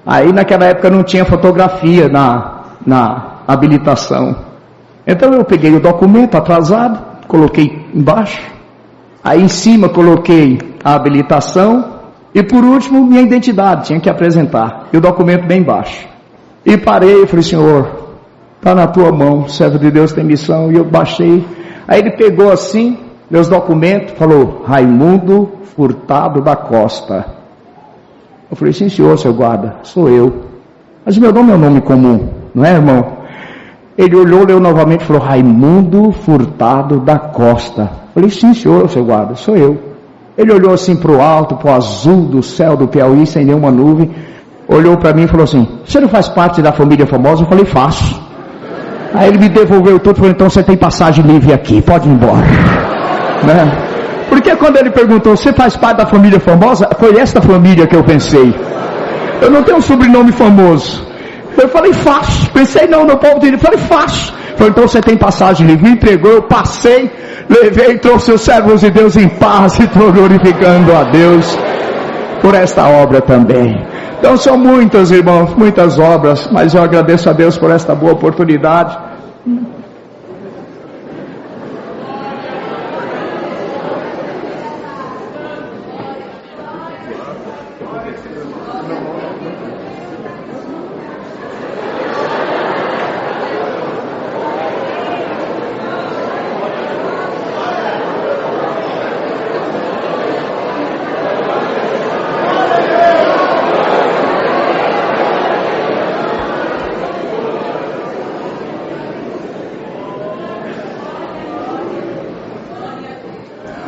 Aí naquela época não tinha fotografia na habilitação. Então eu peguei o documento atrasado, coloquei embaixo, aí em cima coloquei a habilitação e por último minha identidade, tinha que apresentar, e o documento bem embaixo. E parei e falei, Senhor, está na tua mão, servo de Deus tem missão, e eu baixei. Aí ele pegou assim, meus documentos, falou, Raimundo Furtado da Costa. Eu falei, sim senhor, seu guarda, sou eu. Mas meu nome é um nome comum, não é, irmão? Ele olhou, leu novamente e falou, Raimundo Furtado da Costa. Eu falei, sim senhor, seu guarda, sou eu. Ele olhou assim para o alto, para o azul do céu do Piauí, sem nenhuma nuvem, olhou para mim e falou assim, você não faz parte da família famosa? Eu falei, faço. Aí ele me devolveu tudo e falou, então você tem passagem livre aqui, pode ir embora. Né? Porque quando ele perguntou, você faz parte da família famosa? Foi esta família que eu pensei. Eu não tenho um sobrenome famoso. Eu falei, faço. Pensei, não povo dele. Eu falei, faço. Falei, então você tem passagem livre. Me entregou, eu passei, levei, trouxe os servos de Deus em paz e estou glorificando a Deus por esta obra também. Então são muitas, irmãos, muitas obras, mas eu agradeço a Deus por esta boa oportunidade.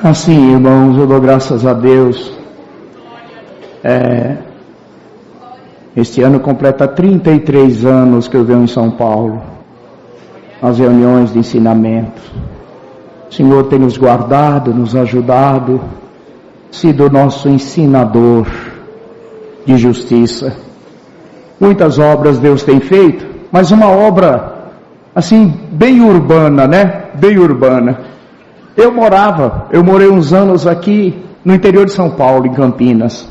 Assim, irmãos, eu dou graças a Deus. Este ano completa 33 anos que eu venho em São Paulo, nas reuniões de ensinamento. O Senhor tem nos guardado, nos ajudado, sido nosso ensinador de justiça. Muitas obras Deus tem feito, mas uma obra, assim, bem urbana, né? Bem urbana. Eu morei uns anos aqui no interior de São Paulo, em Campinas.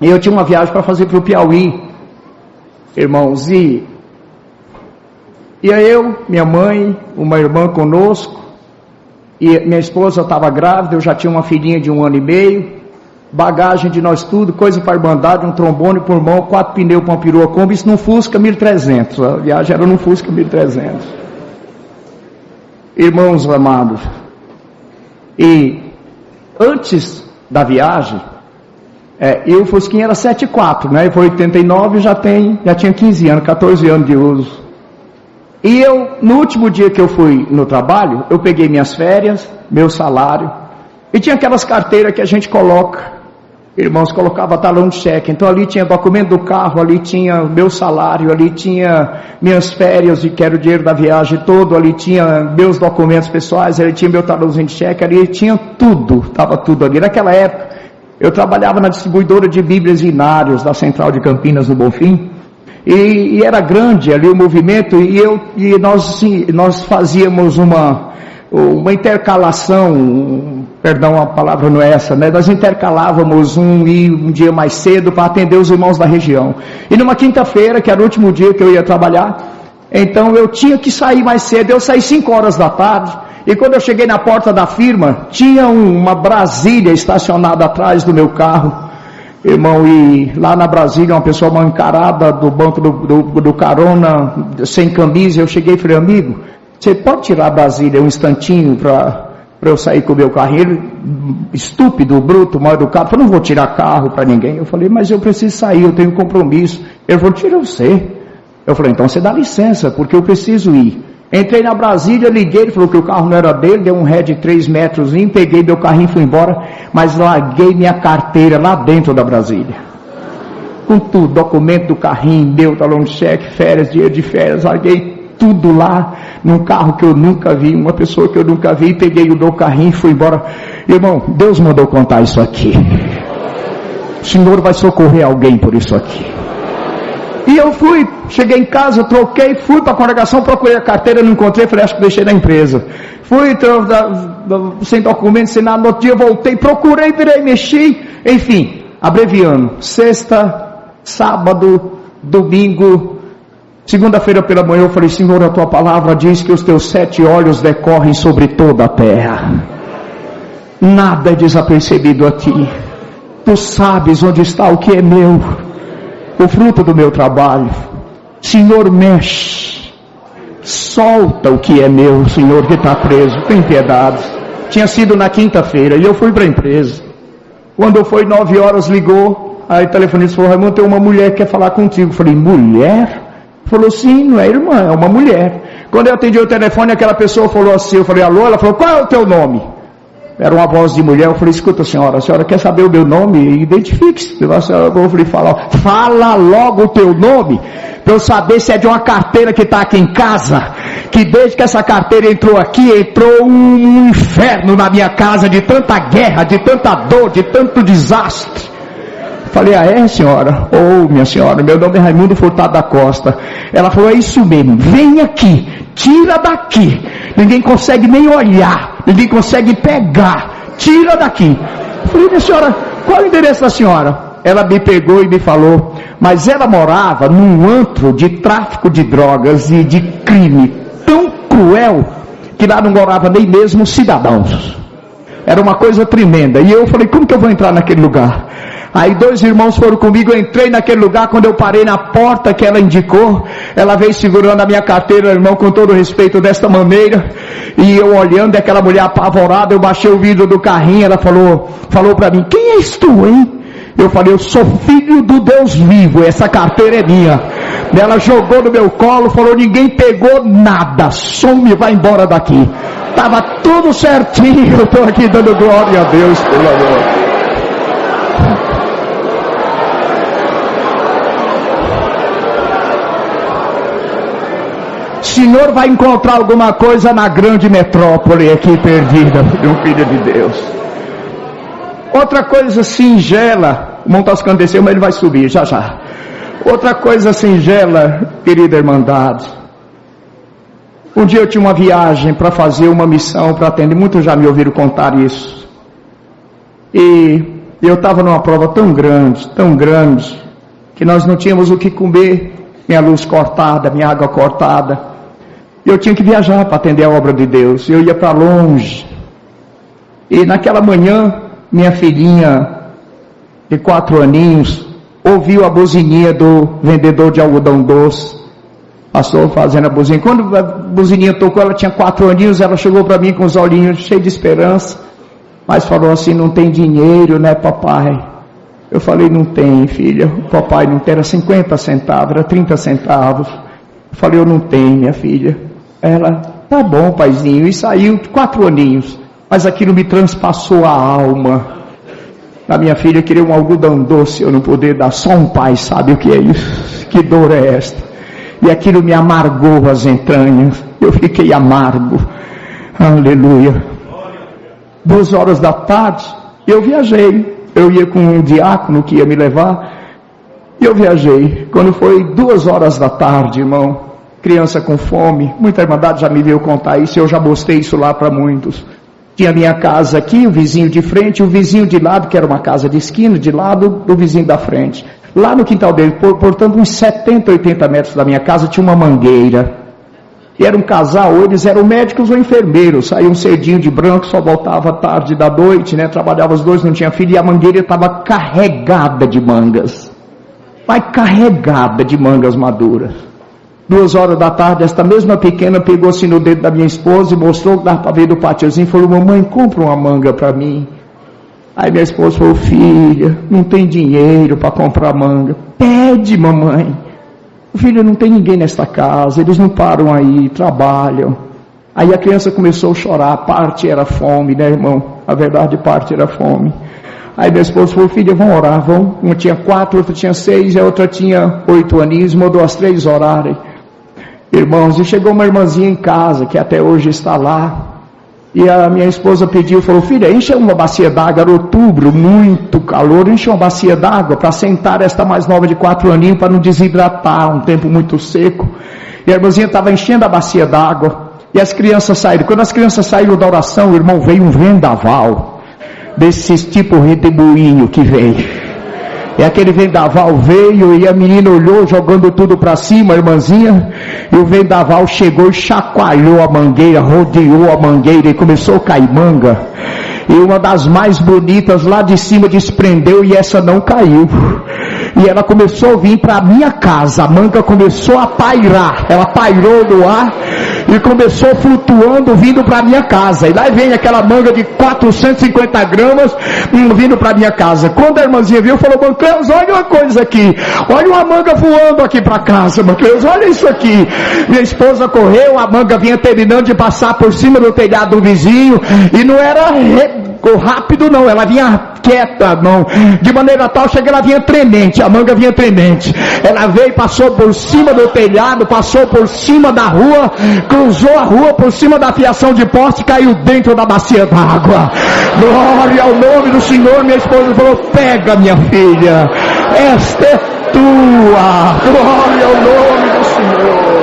E eu tinha uma viagem para fazer para o Piauí, irmãos, e eu, minha mãe, uma irmã conosco, e minha esposa estava grávida, eu já tinha uma filhinha de 1 ano e meio, bagagem de nós tudo, coisa para a irmandade, um trombone por mão, 4 pneus para uma perua Kombi, isso num Fusca 1300, a viagem era num Fusca 1300. Irmãos amados, e antes da viagem, o Fusquinha era 7.4, né? Foi 89, já tinha 15 anos, 14 anos de uso. E no último dia que eu fui no trabalho, eu peguei minhas férias, meu salário, e tinha aquelas carteiras que a gente coloca, irmãos, colocava talão de cheque, então ali tinha documento do carro, ali tinha meu salário, ali tinha minhas férias, que era o dinheiro da viagem todo, ali tinha meus documentos pessoais, ali tinha meu talãozinho de cheque, ali tinha tudo, estava tudo ali. Naquela época, eu trabalhava na distribuidora de Bíblias e Inários, da Central de Campinas, no Bonfim, e era grande ali o movimento, e nós fazíamos uma intercalação, perdão, a palavra não é essa, né? Nós intercalávamos um dia mais cedo para atender os irmãos da região. E numa quinta-feira, que era o último dia que eu ia trabalhar, então eu tinha que sair mais cedo. Eu saí 5 horas da tarde, e quando eu cheguei na porta da firma, tinha uma Brasília estacionada atrás do meu carro, irmão, e lá na Brasília, uma pessoa mal encarada do banco do carona, sem camisa. Eu cheguei e falei, amigo, você pode tirar a Brasília um instantinho para eu sair com o meu carro? Ele, estúpido, bruto, mal educado, falou, não vou tirar carro para ninguém. Eu falei, mas eu preciso sair, eu tenho um compromisso. Ele falou, tira você. Eu falei, então você dá licença, porque eu preciso ir. Entrei na Brasília, liguei, ele falou que o carro não era dele, deu um ré de 3 metros, peguei meu carrinho e fui embora, mas larguei minha carteira lá dentro da Brasília. Com tudo, documento do carrinho, meu talão de cheque, férias, dinheiro de férias, larguei tudo lá, num carro que eu nunca vi, uma pessoa que eu nunca vi, peguei o meu carrinho e fui embora. Irmão, Deus mandou contar isso aqui. O Senhor vai socorrer alguém por isso aqui. E eu fui, cheguei em casa, troquei, fui para a congregação, procurei a carteira, não encontrei, falei, acho que deixei na empresa. Fui, sem documento, sem nada, no outro dia voltei, procurei, virei, mexi, enfim, abreviando, sexta, sábado, domingo, segunda-feira pela manhã eu falei, Senhor, a tua palavra diz que os teus 7 olhos decorrem sobre toda a terra. Nada é desapercebido a ti. Tu sabes onde está o que é meu, o fruto do meu trabalho. Senhor, mexe, solta o que é meu, Senhor, que está preso, tem piedade. Tinha sido na quinta-feira e eu fui para a empresa. Quando foi 9 horas, ligou, Aí o telefonista falou, Raimundo, tem uma mulher que quer falar contigo. Eu falei, mulher? Falou, sim, não é irmã, é uma mulher. Quando eu atendi o telefone, aquela pessoa falou assim, eu falei, alô? Ela falou, qual é o teu nome? Era uma voz de mulher. Eu falei, escuta, senhora, a senhora quer saber o meu nome? Identifique-se. Eu falei, fala logo o teu nome, para eu saber se é de uma carteira que está aqui em casa, que desde que essa carteira entrou aqui, entrou um inferno na minha casa, de tanta guerra, de tanta dor, de tanto desastre. Falei, é senhora? Minha senhora, meu nome é Raimundo Furtado da Costa. Ela falou, é isso mesmo, vem aqui, tira daqui, ninguém consegue nem olhar, ninguém consegue pegar, tira daqui. Falei, minha senhora, qual é o endereço da senhora? Ela me pegou e me falou, mas ela morava num antro de tráfico de drogas e de crime tão cruel, que lá não morava nem mesmo cidadãos. Era uma coisa tremenda. E eu falei, como que eu vou entrar naquele lugar? Aí 2 irmãos foram comigo, eu entrei naquele lugar. Quando eu parei na porta que ela indicou, ela veio segurando a minha carteira, irmão, com todo respeito, desta maneira, e eu olhando, aquela mulher apavorada, eu baixei o vidro do carrinho, ela falou para mim, quem és tu, hein? Eu falei, eu sou filho do Deus vivo, essa carteira é minha. Ela jogou no meu colo, falou, ninguém pegou nada, some, vai embora daqui. Estava tudo certinho, eu estou aqui dando glória a Deus, pelo amor. O Senhor vai encontrar alguma coisa na grande metrópole aqui perdida, filho de Deus. Outra coisa singela, o Montascano desceu, mas ele vai subir já já. Outra coisa singela, querida irmandade. Um dia eu tinha uma viagem para fazer uma missão, para atender, muitos já me ouviram contar isso. E eu estava numa prova tão grande, que nós não tínhamos o que comer, minha luz cortada, minha água cortada. E eu tinha que viajar para atender a obra de Deus. Eu ia para longe. E naquela manhã, minha filhinha de 4 aninhos ouviu a buzininha do vendedor de algodão doce. Passou fazendo a buzininha. Quando a buzininha tocou, ela tinha 4 aninhos, ela chegou para mim com os olhinhos cheios de esperança, mas falou assim, não tem dinheiro, né, papai? Eu falei, não tem, filha. O papai não tem, era 50 centavos, era 30 centavos. Eu falei, eu não tenho, minha filha. Ela, tá bom, paizinho. E saiu, 4 aninhos. Mas aquilo me transpassou a alma. A minha filha queria um algodão doce, eu não poder dar. Só um pai sabe o que é isso. Que dor é esta? E aquilo me amargou as entranhas. Eu fiquei amargo. Aleluia. 2 horas da tarde, eu viajei. Eu ia com um diácono que ia me levar. E eu viajei. Quando foi 2 horas da tarde, irmão, criança com fome, muita irmandade já me veio contar isso, eu já mostrei isso lá para muitos. Tinha a minha casa aqui, o vizinho de frente, o vizinho de lado, que era uma casa de esquina, de lado do vizinho da frente. Lá no quintal dele, portanto uns 70, 80 metros da minha casa, tinha uma mangueira. E era um casal, ou eles eram médicos ou enfermeiros, saíam cedinho de branco, só voltava tarde da noite, né? Trabalhava os dois, não tinha filho, e a mangueira estava carregada de mangas. Mas carregada de mangas maduras. 2 horas da tarde, esta mesma pequena pegou assim no dedo da minha esposa e mostrou que dava para ver do pátiozinho e falou, mamãe, compra uma manga para mim. Aí minha esposa falou, filha, não tem dinheiro para comprar manga. Pede, mamãe. Filha, não tem ninguém nesta casa, eles não param aí, trabalham. Aí a criança começou a chorar, parte era fome, né, irmão? A verdade, parte era fome. Aí minha esposa falou, filha, vamos orar, vamos. Uma tinha 4, outra tinha 6, a outra tinha 8 aninhos, mandou as 3 orarem. Irmãos, e chegou uma irmãzinha em casa, que até hoje está lá, e a minha esposa pediu, falou, filha, enche uma bacia d'água, era outubro, muito calor, enche uma bacia d'água para sentar esta mais nova de 4 aninhos, para não desidratar, um tempo muito seco. E a irmãzinha estava enchendo a bacia d'água, e as crianças saíram. Quando as crianças saíram da oração, o irmão, veio um vendaval, desses tipo redemoinho que veio. E aquele vendaval veio e a menina olhou jogando tudo para cima, a irmãzinha, e o vendaval chegou e chacoalhou a mangueira, rodeou a mangueira e começou a cair manga. E uma das mais bonitas lá de cima desprendeu e essa não caiu. E ela começou a vir para a minha casa, a manga começou a pairar, ela pairou no ar e começou flutuando, vindo para minha casa. E lá vem aquela manga de 450 gramas, vindo para minha casa. Quando a irmãzinha viu, falou: Mancleus, olha uma coisa aqui, olha uma manga voando aqui para casa, Mancleus, olha isso aqui. Minha esposa correu, a manga vinha terminando de passar por cima do telhado do vizinho, e não era rápido não, ela vinha quieta, não, de maneira tal, chega, ela vinha tremente, a manga vinha tremente, ela veio, passou por cima do telhado, passou por cima da rua, cruzou a rua por cima da fiação de poste e caiu dentro da bacia d'água. Glória ao nome do Senhor. Minha esposa falou: pega, minha filha, esta é tua. Glória ao nome do Senhor.